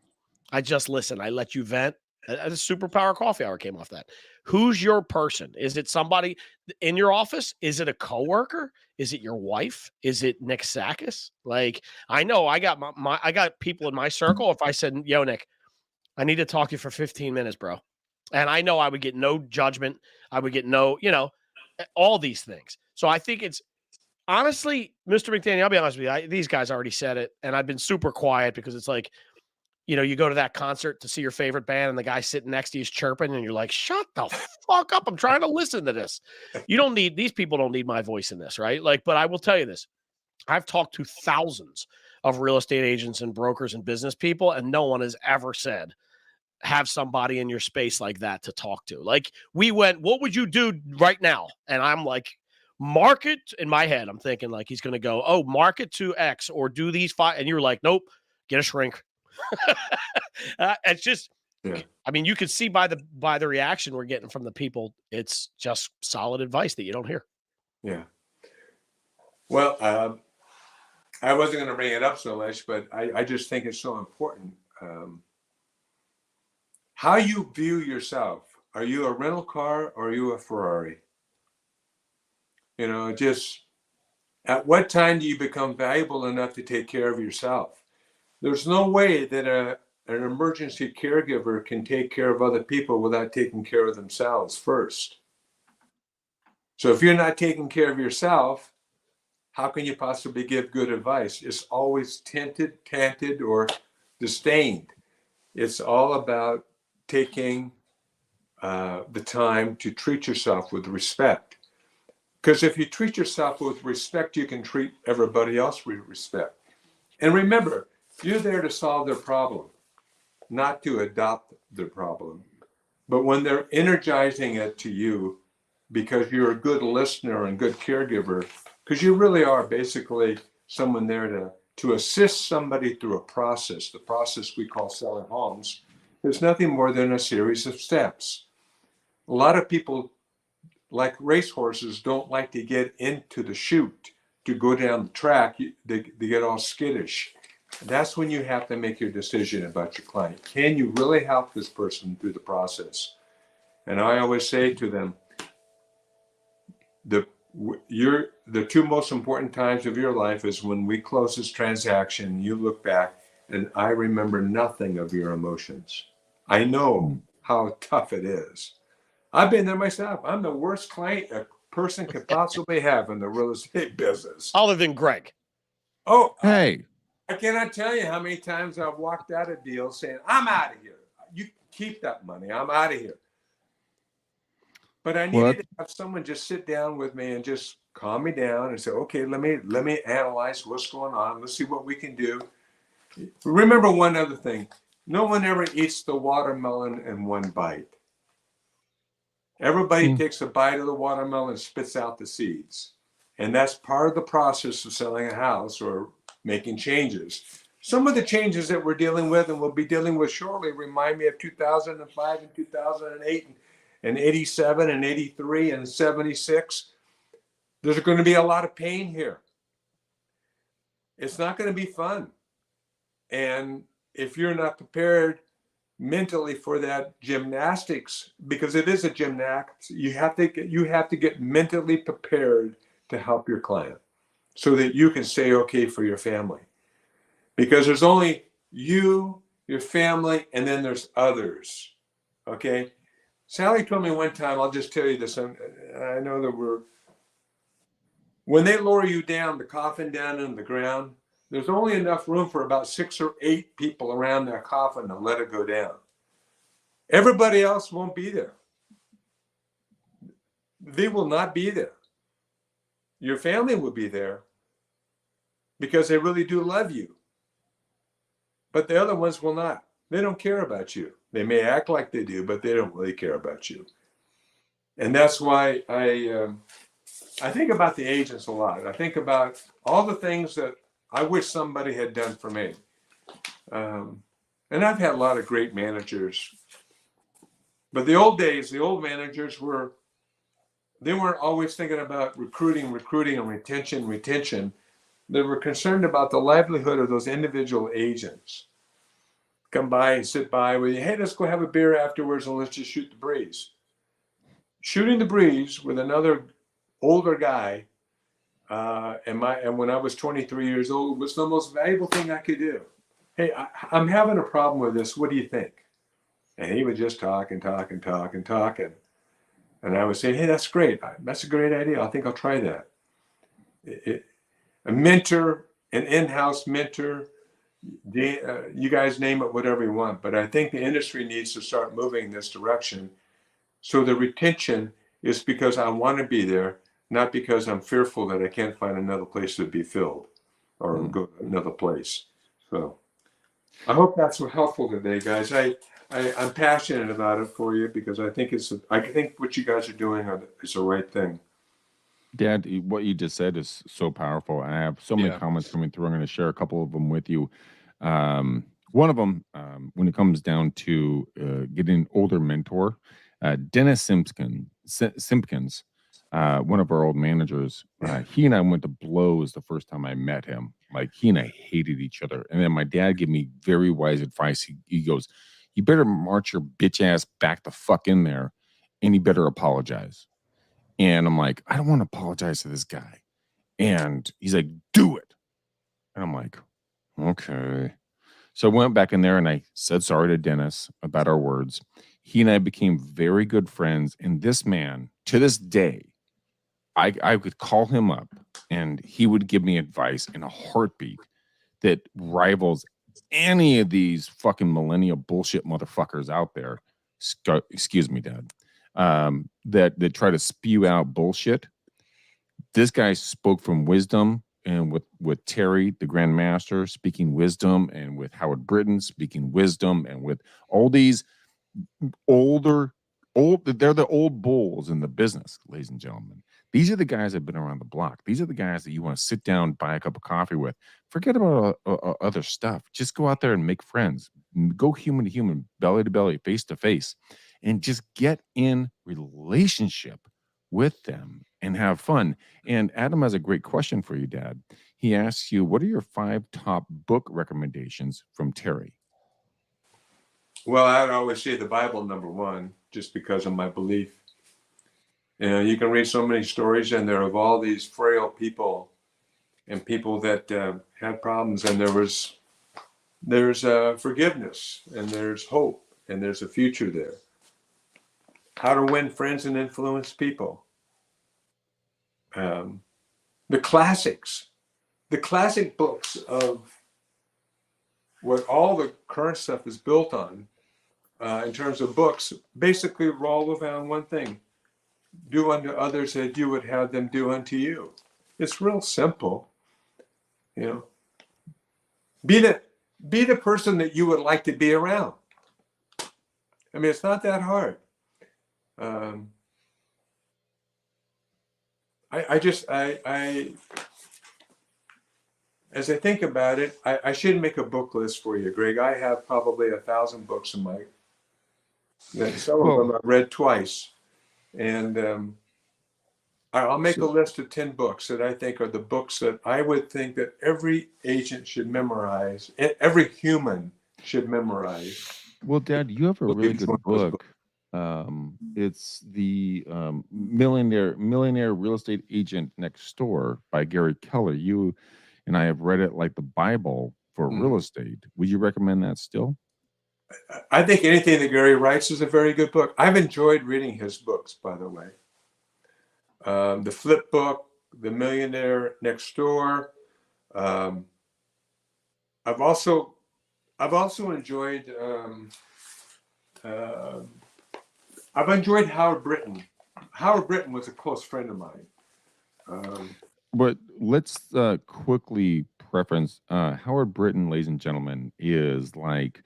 I just listen. I let you vent. A superpower coffee hour came off that. Who's your person? Is it somebody in your office? Is it a coworker? Is it your wife? Is it Nick Sakis? Like, I know I got I got people in my circle. If I said, yo, Nick, I need to talk to you for 15 minutes, bro. And I know I would get no judgment. I would get no, all these things. So I think it's honestly, Mr. McDaniel, I'll be honest with you. These guys already said it, and I've been super quiet because it's like, you go to that concert to see your favorite band and the guy sitting next to you is chirping and you're like, shut the fuck up. I'm trying to listen to this. These people don't need my voice in this, right? Like, but I will tell you this. I've talked to thousands of real estate agents and brokers and business people, and no one has ever said, have somebody in your space like that to talk to. Like, we went, what would you do right now? And I'm like, market. In my head, I'm thinking like, he's going to go, oh, market to X or do these 5. And you're like, nope, get a shrink. It's just, Yeah. I mean, you could see by the reaction we're getting from the people, it's just solid advice that you don't hear. Yeah. Well, I wasn't going to bring it up so much, but I just think it's so important. How you view yourself. Are you a rental car or are you a Ferrari? Just at what time do you become valuable enough to take care of yourself? There's no way that an emergency caregiver can take care of other people without taking care of themselves first. So if you're not taking care of yourself, how can you possibly give good advice? It's always tainted, or disdained. It's all about taking the time to treat yourself with respect. Because if you treat yourself with respect, you can treat everybody else with respect. And remember, you're there to solve their problem, not to adopt their problem. But when they're energizing it to you because you're a good listener and good caregiver, because you really are basically someone there to assist somebody through a process, the process we call selling homes, is nothing more than a series of steps. A lot of people, like racehorses, don't like to get into the chute to go down the track. They get all skittish. That's when you have to make your decision about your client. Can you really help this person through the process? And I always say to them, the 2 most important times of your life is when we close this transaction, you look back and I remember nothing of your emotions. I know how tough it is. I've been there myself. I'm the worst client a person could possibly have in the real estate business. Other than Greg. Oh, Hey, I cannot tell you how many times I've walked out of deals saying, I'm out of here. You keep that money. I'm out of here. But I needed to have someone just sit down with me and just calm me down and say, okay, let me analyze what's going on. Let's see what we can do. Remember one other thing. No one ever eats the watermelon in one bite. Everybody takes a bite of the watermelon and spits out the seeds. And that's part of the process of selling a house or making changes. Some of the changes that we're dealing with and we'll be dealing with shortly remind me of 2005 and 2008 and 87 and 83 and 76. There's going to be a lot of pain here. It's not going to be fun. And if you're not prepared mentally for that gymnastics, because it is a gymnastics, you have to get mentally prepared to help your client so that you can say okay for your family. Because there's only you, your family, and then there's others. Okay? Sally told me one time, I'll just tell you this, and I know that when they lower you down, the coffin down in the ground, there's only enough room for about 6 or 8 people around that coffin to let it go down. Everybody else won't be there. They will not be there. Your family will be there because they really do love you. But the other ones will not. They don't care about you. They may act like they do, but they don't really care about you. And that's why I think about the agents a lot. I think about all the things that I wish somebody had done for me. And I've had a lot of great managers. But the old days, the old managers they weren't always thinking about recruiting, and retention. They were concerned about the livelihood of those individual agents. Come by and sit by with you. Hey, let's go have a beer afterwards and let's just shoot the breeze. Shooting the breeze with another older guy, and when I was 23 years old, was the most valuable thing I could do. Hey, I'm having a problem with this. What do you think? And he would just talk and talk and talk and talk. And I would say, hey, that's great. That's a great idea. I think I'll try that. A mentor, an in-house mentor, you guys name it, whatever you want. But I think the industry needs to start moving in this direction. So the retention is because I want to be there, not because I'm fearful that I can't find another place to be filled or go to another place. So I hope that's helpful today, guys. I'm passionate about it for you because I think what you guys are doing is the right thing. Dad, what you just said is so powerful. I have so many comments coming through. I'm going to share a couple of them with you. One of them, when it comes down to getting an older mentor, Dennis Simpkins, one of our old managers, he and I went to blows the first time I met him. Like, he and I hated each other. And then my dad gave me very wise advice. He goes, you better march your bitch ass back the fuck in there, and you better apologize. And I'm like, I don't want to apologize to this guy. And he's like, do it. And I'm like, okay. So I went back in there and I said sorry to Dennis about our words. He and I became very good friends. And this man, to this day, I could call him up and he would give me advice in a heartbeat that rivals any of these fucking millennial bullshit motherfuckers out there. Excuse me, Dad. That try to spew out bullshit. This guy spoke from wisdom, and with Terry, the Grand Master, speaking wisdom, and with Howard Britton speaking wisdom, and with all these they're the old bulls in the business, ladies and gentlemen. These are the guys that have been around the block. These are the guys that you want to sit down, buy a cup of coffee with. Forget about other stuff. Just go out there and make friends. Go human to human, belly to belly, face to face, and just get in relationship with them and have fun. And Adam has a great question for you, Dad. He asks you, what are your 5 top book recommendations from Terry? Well, I'd always say the Bible, number 1, just because of my belief. You can read so many stories in there of all these frail people and people that had problems, and there's forgiveness, and there's hope, and there's a future there. How to win friends and influence people. The classics, the classic books of what all the current stuff is built on in terms of books, basically revolve around one thing: do unto others as you would have them do unto you. It's real simple, you know. Be the person that you would like to be around. I mean, it's not that hard. I as I think about it, I should make a book list for you, Greg. I have probably 1,000 books in my. Some of them I've read twice, and I'll make a list of 10 books that I think are the books that I would think that every agent should memorize, every human should memorize. Well, Dad, you have a really good book. It's the Millionaire Real Estate Agent Next Door by Gary Keller. You and I have read it like the Bible for real estate. Would you recommend that still? I think anything that Gary writes is a very good book. I've enjoyed reading his books, by the way. The Flip book, The Millionaire Next Door. I've also enjoyed. I've enjoyed Howard Brinton. Howard Brinton was a close friend of mine. But let's quickly preference Howard Brinton, ladies and gentlemen, is like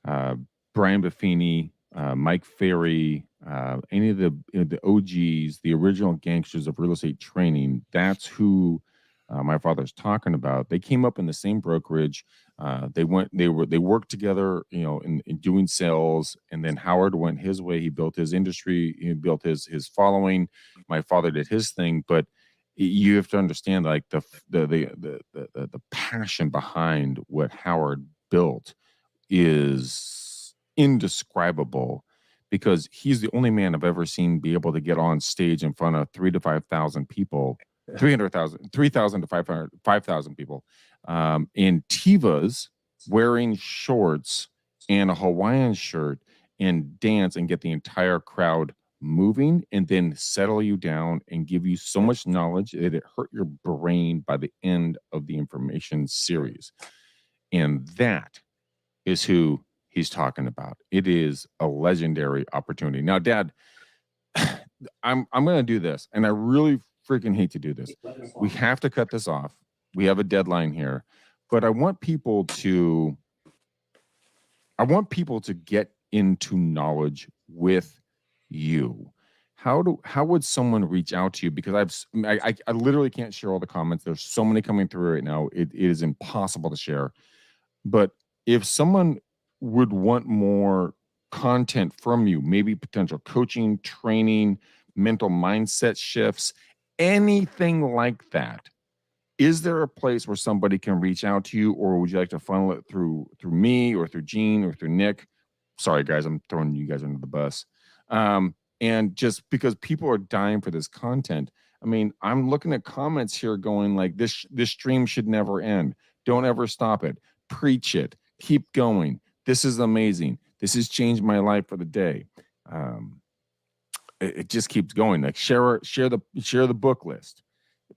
Brian Buffini, Mike Ferry, any of the OGs, the original gangsters of real estate training. That's who my father's talking about. They came up in the same brokerage. They worked together, you know, in doing sales. And then Howard went his way. He built his industry. He built his following. My father did his thing. But you have to understand, like the passion behind what Howard built is indescribable, because he's the only man I've ever seen be able to get on stage in front of 3,000 to 5,000 people, 3,000 to 5,000 people, in Tevas, wearing shorts and a Hawaiian shirt, and dance and get the entire crowd moving, and then settle you down and give you so much knowledge that it hurt your brain by the end of the information series. And that is who he's talking about. It is a legendary opportunity. Now, Dad, I'm going to do this, and I really freaking hate to do this. We have to cut this off. We have a deadline here, but I want people to get into knowledge with you. How would someone reach out to you? Because I literally can't share all the comments. There's so many coming through right now. It is impossible to share. But if someone would want more content from you, maybe potential coaching, training, mental mindset shifts, anything like that, is there a place where somebody can reach out to you, or would you like to funnel it through me or through Gene or through Nick? Sorry, guys, I'm throwing you guys under the bus. And just because people are dying for this content, I mean, I'm looking at comments here going like, this stream should never end. Don't ever stop it. Preach it. Keep going. This is amazing. This has changed my life for the day. It just keeps going. Like share the book list.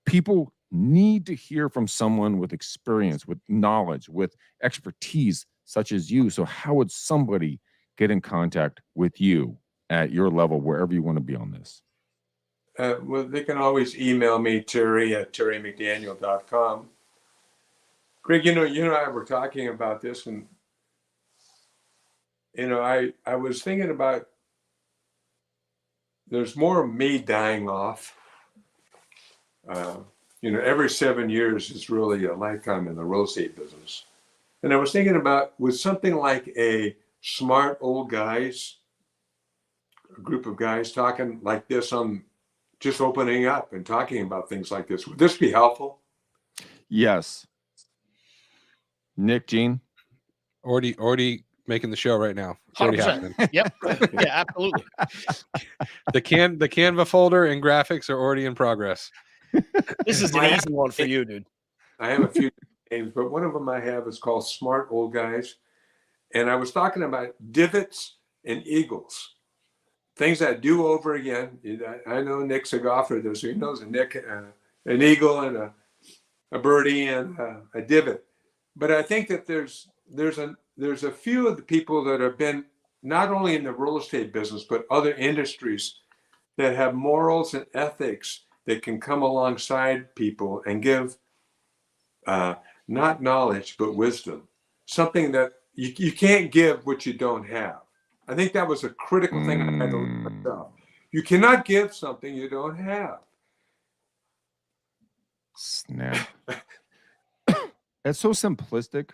People need to hear from someone with experience, with knowledge, with expertise, such as you. So how would somebody get in contact with you at your level, wherever you want to be on this? Well, they can always email me, Terry at terrymcdaniel.com. Greg, you and I were talking about this, and I was thinking about, there's more of me dying off. Every 7 years is really a lifetime in the real estate business. And I was thinking about, with something like a smart old guys, a group of guys talking like this, on just opening up and talking about things like this, would this be helpful? Yes. Nick, Gene? Already making the show right now. It's already 100%. happening. Yep. Yeah, absolutely. The Canva folder and graphics are already in progress. This is an easy one for you, dude. I have a few names, but one of them I have is called Smart Old Guys. And I was talking about divots and eagles, things that do over again. I know Nick's a golfer, so he knows an eagle and a birdie and a divot. But I think that there's a few of the people that have been not only in the real estate business, but other industries, that have morals and ethics that can come alongside people and give not knowledge, but wisdom. Something that you can't give what you don't have. I think that was a critical thing I had to learn myself. You cannot give something you don't have. Snap. It's so simplistic,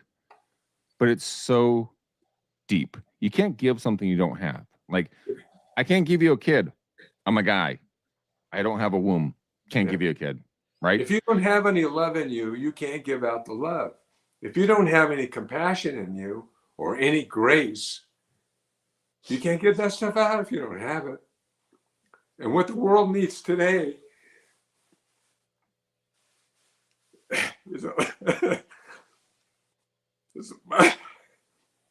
but it's so deep. You can't give something you don't have. Like, I can't give you a kid. I'm a guy. I don't have a womb. Can't give you a kid, right? If you don't have any love in you, you can't give out the love. If you don't have any compassion in you or any grace, you can't get that stuff out if you don't have it. And what the world needs today is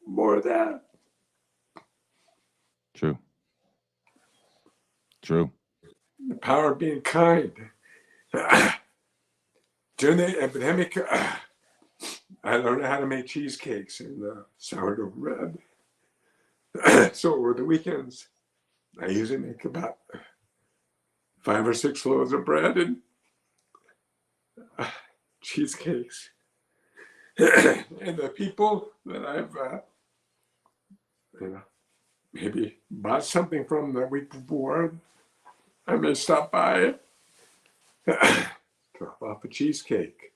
more of that. True. True. The power of being kind. During the epidemic, I learned how to make cheesecakes and sourdough bread. So over the weekends, I usually make about 5 or 6 loaves of bread and cheesecakes. And the people that I've, maybe bought something from the week before, I may stop by, drop off a cheesecake.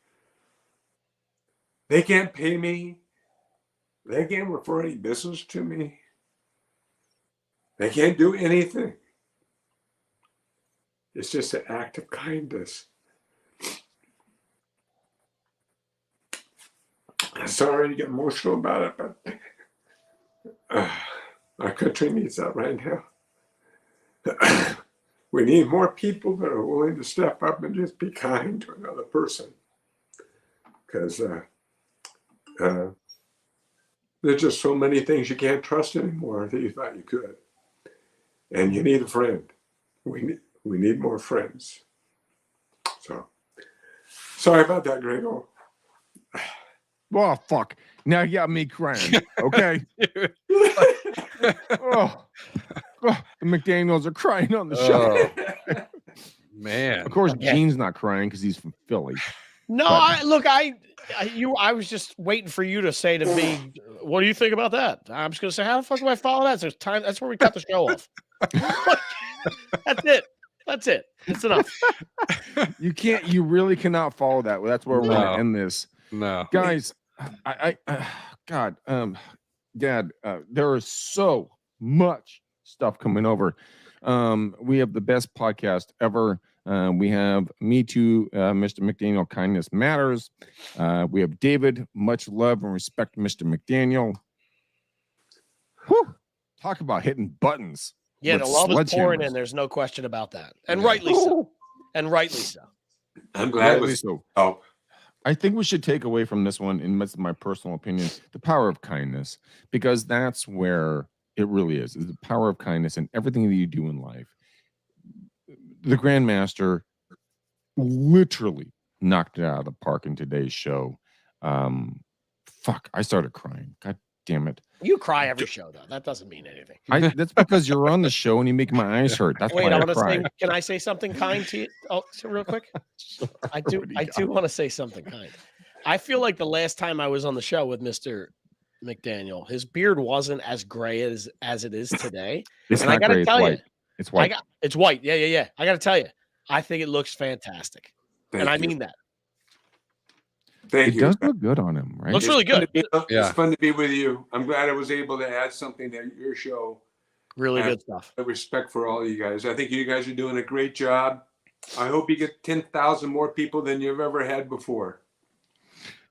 They can't pay me. They can't refer any business to me. They can't do anything. It's just an act of kindness. I'm sorry to get emotional about it, but our country needs that right now. We need more people that are willing to step up and just be kind to another person. Because there's just so many things you can't trust anymore that you thought you could. And you need a friend. We need more friends. So, sorry about that, Grego. Well, fuck. Now you got me crying. Okay. Oh, the McDaniels are crying on the show. Oh, man. Of course, Gene's not crying because he's from Philly. No, But- I was just waiting for you to say to me, what do you think about that? I'm just gonna say, how the fuck do I follow that? So time. That's where we cut the show off. That's it. That's it. It's enough. You really cannot follow that. That's where we're No. going to end this. No. Guys, God, Dad, there is so much stuff coming over. We have the best podcast ever. We have Me Too, Mr. McDaniel, Kindness Matters. We have David, much love and respect, Mr. McDaniel. Whew. Talk about hitting buttons. Yeah, with the love is pouring sledgehammers. in. There's no question about that, and rightly so. And rightly so. I'm glad it Rightly was so. help. I think we should take away from this one, and this is my personal opinion, the power of kindness, because that's where it really is the power of kindness in everything that you do in life. The Grandmaster literally knocked it out of the park in today's show. Fuck, I started crying. God damn it. You cry every show, though. That doesn't mean anything. That's because you're on the show and you make my eyes hurt. That's Wait, why I I want to cry. say. Can I say something kind to you? Oh, so real quick. I do want to say something kind. I feel like the last time I was on the show with Mr. McDaniel, his beard wasn't as gray as it is today. It's And I not gotta gray, it's tell you, white. It's white. It's white. Yeah. I got to tell you, I think it looks fantastic, Thank and I you. mean that. Thank It you. does look good on him, right? Looks really good. It's fun to be with you. I'm glad I was able to add something to your show. Really good stuff. I have respect for all of you guys. I think you guys are doing a great job. I hope you get 10,000 more people than you've ever had before.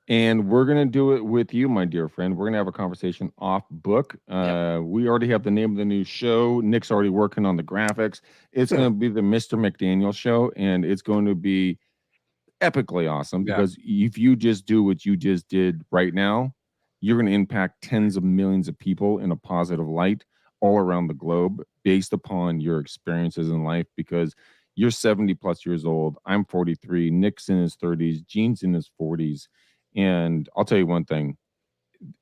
And we're going to do it with you, my dear friend. We're going to have a conversation off book. We already have the name of the new show. Nick's already working on the graphics. It's going to be the Mr. McDaniel show, and it's going to be epically awesome because if you just do what you just did right now, you're going to impact tens of millions of people in a positive light all around the globe based upon your experiences in life, because you're 70 plus years old. I'm 43. Nick's in his 30s. Gene's in his 40s. And I'll tell you one thing,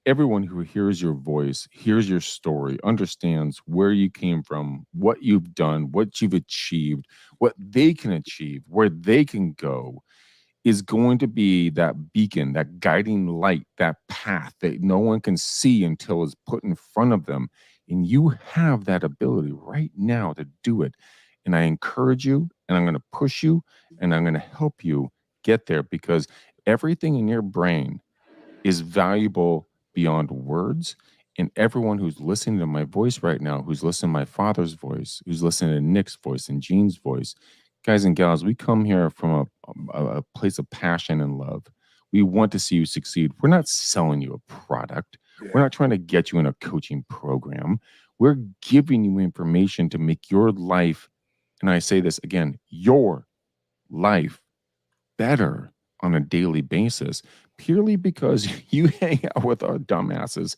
everyone who hears your voice, hears your story, understands where you came from, what you've done, what you've achieved, what they can achieve, where they can go, is going to be that beacon, that guiding light, that path that no one can see until it's put in front of them. And you have that ability right now to do it. And I encourage you, and I'm going to push you, and I'm going to help you get there, because everything in your brain is valuable beyond words. And everyone who's listening to my voice right now, who's listening to my father's voice, who's listening to Nick's voice and Gene's voice, guys and gals, we come here from a place of passion and love. We want to see you succeed. We're not selling you a product. Yeah. We're not trying to get you in a coaching program. We're giving you information to make your life, and I say this again, your life better on a daily basis, purely because you hang out with our dumbasses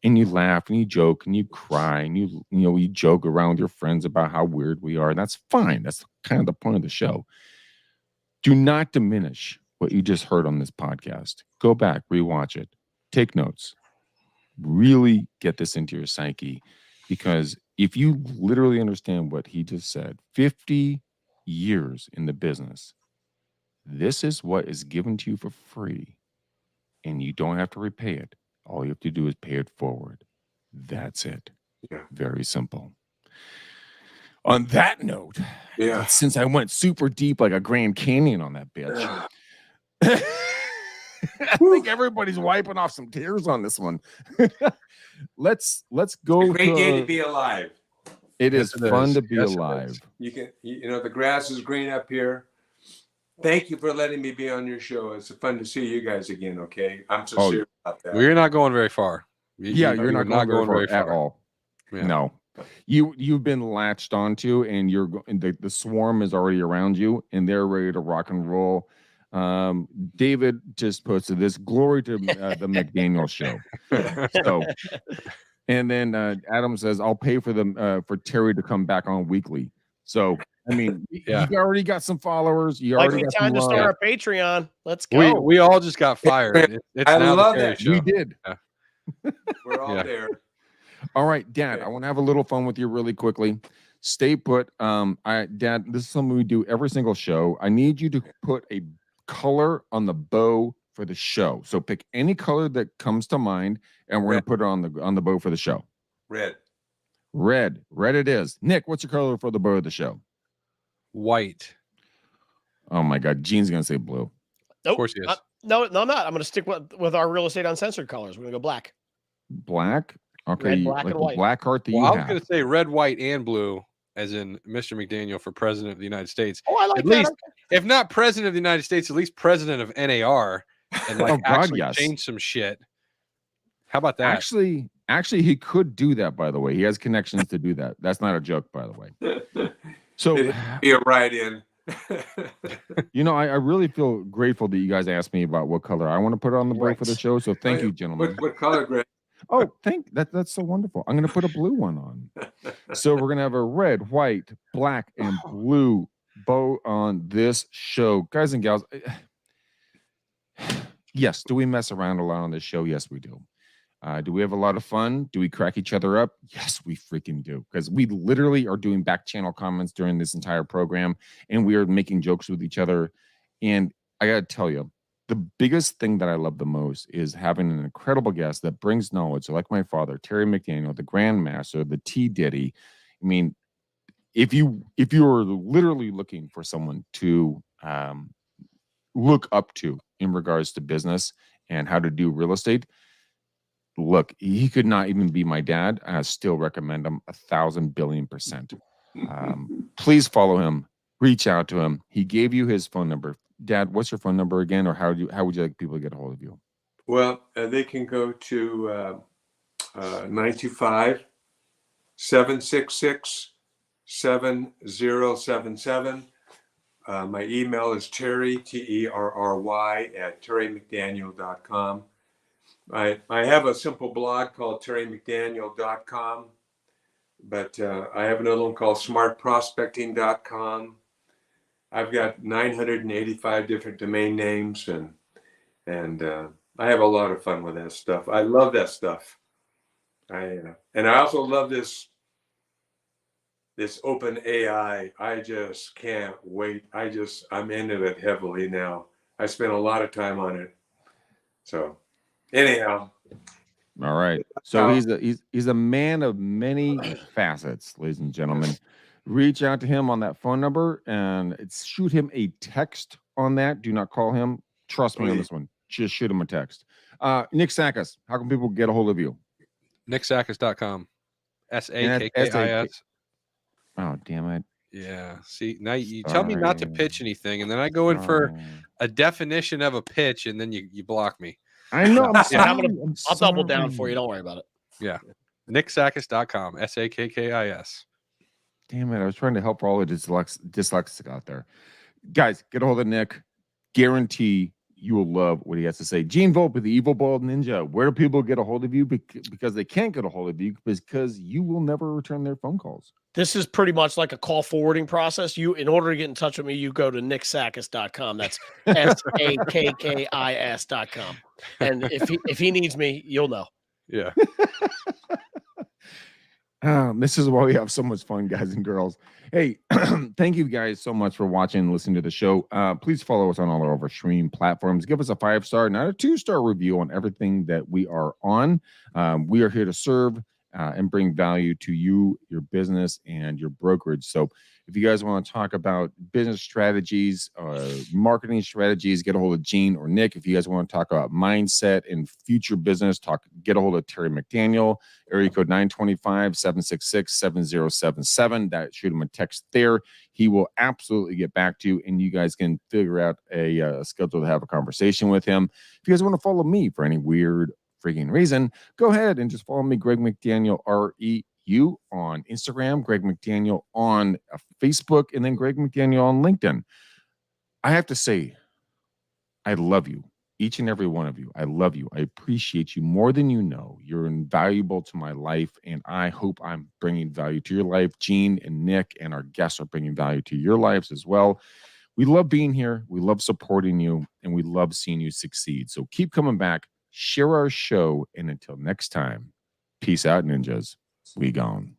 and you laugh and you joke and you cry and you joke around with your friends about how weird we are. And that's fine. That's kind of the point of the show. Do not diminish what you just heard on this podcast. Go back, rewatch it, take notes, really get this into your psyche, because if you literally understand what he just said, 50 years in the business, this is what is given to you for free, and you don't have to repay it. All you have to do is pay it forward. That's it. Yeah. Very simple. On that note, Yeah. since I went super deep like a Grand Canyon on that bitch, I think everybody's wiping off some tears on this one. Let's go. It's a great day to be alive. It is Yes, it fun is. to be Yes, it alive. is. The grass is green up here. Thank you for letting me be on your show. It's fun to see you guys again. Okay, I'm sincere about that. We're not going very far. Yeah, you're not going very far at all. Yeah. No, you've been latched onto, and the swarm is already around you, and they're ready to rock and roll. David just posted this: glory to the McDaniel show. So, and then Adam says, "I'll pay for them for Terry to come back on weekly." So, I mean, Yeah. you already got some followers. You Might already be got time some to love. start a Patreon. Let's go. We all just got fired. It's I now the love Terry that. show. We did. We're all Yeah. there. All right, Dad, Okay. I want to have a little fun with you really quickly. Stay put. Dad, this is something we do every single show. I need you to put a color on the bow for the show. So pick any color that comes to mind, and we're Red. gonna put it on the bow for the show. Red. Red it is. Nick, what's your color for the bow of the show? White. Oh my God, Gene's gonna say blue. Nope. Of course he is. No, I'm not. I'm going to stick with our real estate uncensored colors. We're going to go black. Black. Okay, Red, black, like and the white. black heart that Well, you I was have. going to say red, white, and blue, as in Mr. McDaniel for president of the United States. Oh, I like At that. least, if not president of the United States, at least president of NAR, and like Oh, God, actually yes. change some shit. How about that? Actually, he could do that. By the way, he has connections to do that. That's not a joke, by the way. So, It'd be a write-in. I really feel grateful that you guys asked me about what color I want to put on the bow for the show. So thank you, gentlemen. What color, Greg? Oh, that's so wonderful. I'm going to put a blue one on. So we're going to have a red, white, black, and blue bow on this show. Guys and gals, yes, do we mess around a lot on this show? Yes, we do. Do we have a lot of fun? Do we crack each other up? Yes, we freaking do. Because we literally are doing back channel comments during this entire program, and we are making jokes with each other. And I got to tell you, the biggest thing that I love the most is having an incredible guest that brings knowledge. So like my father, Terry McDaniel, the Grandmaster, the T Diddy. I mean, if you are literally looking for someone to look up to in regards to business and how to do real estate, look, he could not even be my dad. I still recommend him 1,000 billion%. Please follow him. Reach out to him. He gave you his phone number. Dad, what's your phone number again, or how would you like people to get a hold of you? Well, they can go to 925-766-7077. My email is Terry, Terry, at terrymcdaniel.com. I have a simple blog called terrymcdaniel.com, but I have another one called smartprospecting.com. I've got 985 different domain names, and I have a lot of fun with that stuff. I love that stuff. And I also love this open AI. I just can't wait. I'm into it heavily now. I spent a lot of time on it. So anyhow. All right. So he's a man of many facets, ladies and gentlemen. Reach out to him on that phone number and shoot him a text on that. Do not call him. Trust me on this one. Just shoot him a text. Nick Sakis, how can people get a hold of you? NickSakis.com. SAKKIS. Oh, damn it. Yeah. See, now you tell me not to pitch anything, and then I go in for a definition of a pitch, and then you block me. I know. I'm sorry. I'll double down for you. Don't worry about it. Yeah. NickSakis.com. SAKKIS. Damn it. I was trying to help all the dyslexic out there. Guys, get a hold of Nick. Guarantee you will love what he has to say. Gene Volpe, the evil bald ninja. Where do people get a hold of you? Because they can't get a hold of you because you will never return their phone calls. This is pretty much like a call forwarding process. In order to get in touch with me, you go to nicksakis.com. That's SAKKIS.com. And if he needs me, you'll know. Yeah. This is why we have so much fun, guys and girls. Hey, thank you guys so much for watching and listening to the show. Please follow us on all our stream platforms. Give us a 5-star, not a 2-star review on everything that we are on. We are here to serve and bring value to you, your business, and your brokerage. So if you guys want to talk about business strategies, marketing strategies, get a hold of Gene or Nick. If you guys want to talk about mindset and future business, get a hold of Terry McDaniel, area code 925-766-7077. Shoot him a text there. He will absolutely get back to you, and you guys can figure out a schedule to have a conversation with him. If you guys want to follow me for any weird freaking reason, go ahead and just follow me, Greg McDaniel, REU on Instagram, Greg McDaniel on Facebook, and then Greg McDaniel on LinkedIn. I have to say, I love you, each and every one of you. I love you. I appreciate you more than you know. You're invaluable to my life, and I hope I'm bringing value to your life. Gene and Nick and our guests are bringing value to your lives as well. We love being here. We love supporting you, and we love seeing you succeed. So keep coming back. Share our show, and until next time, peace out, ninjas. We gone.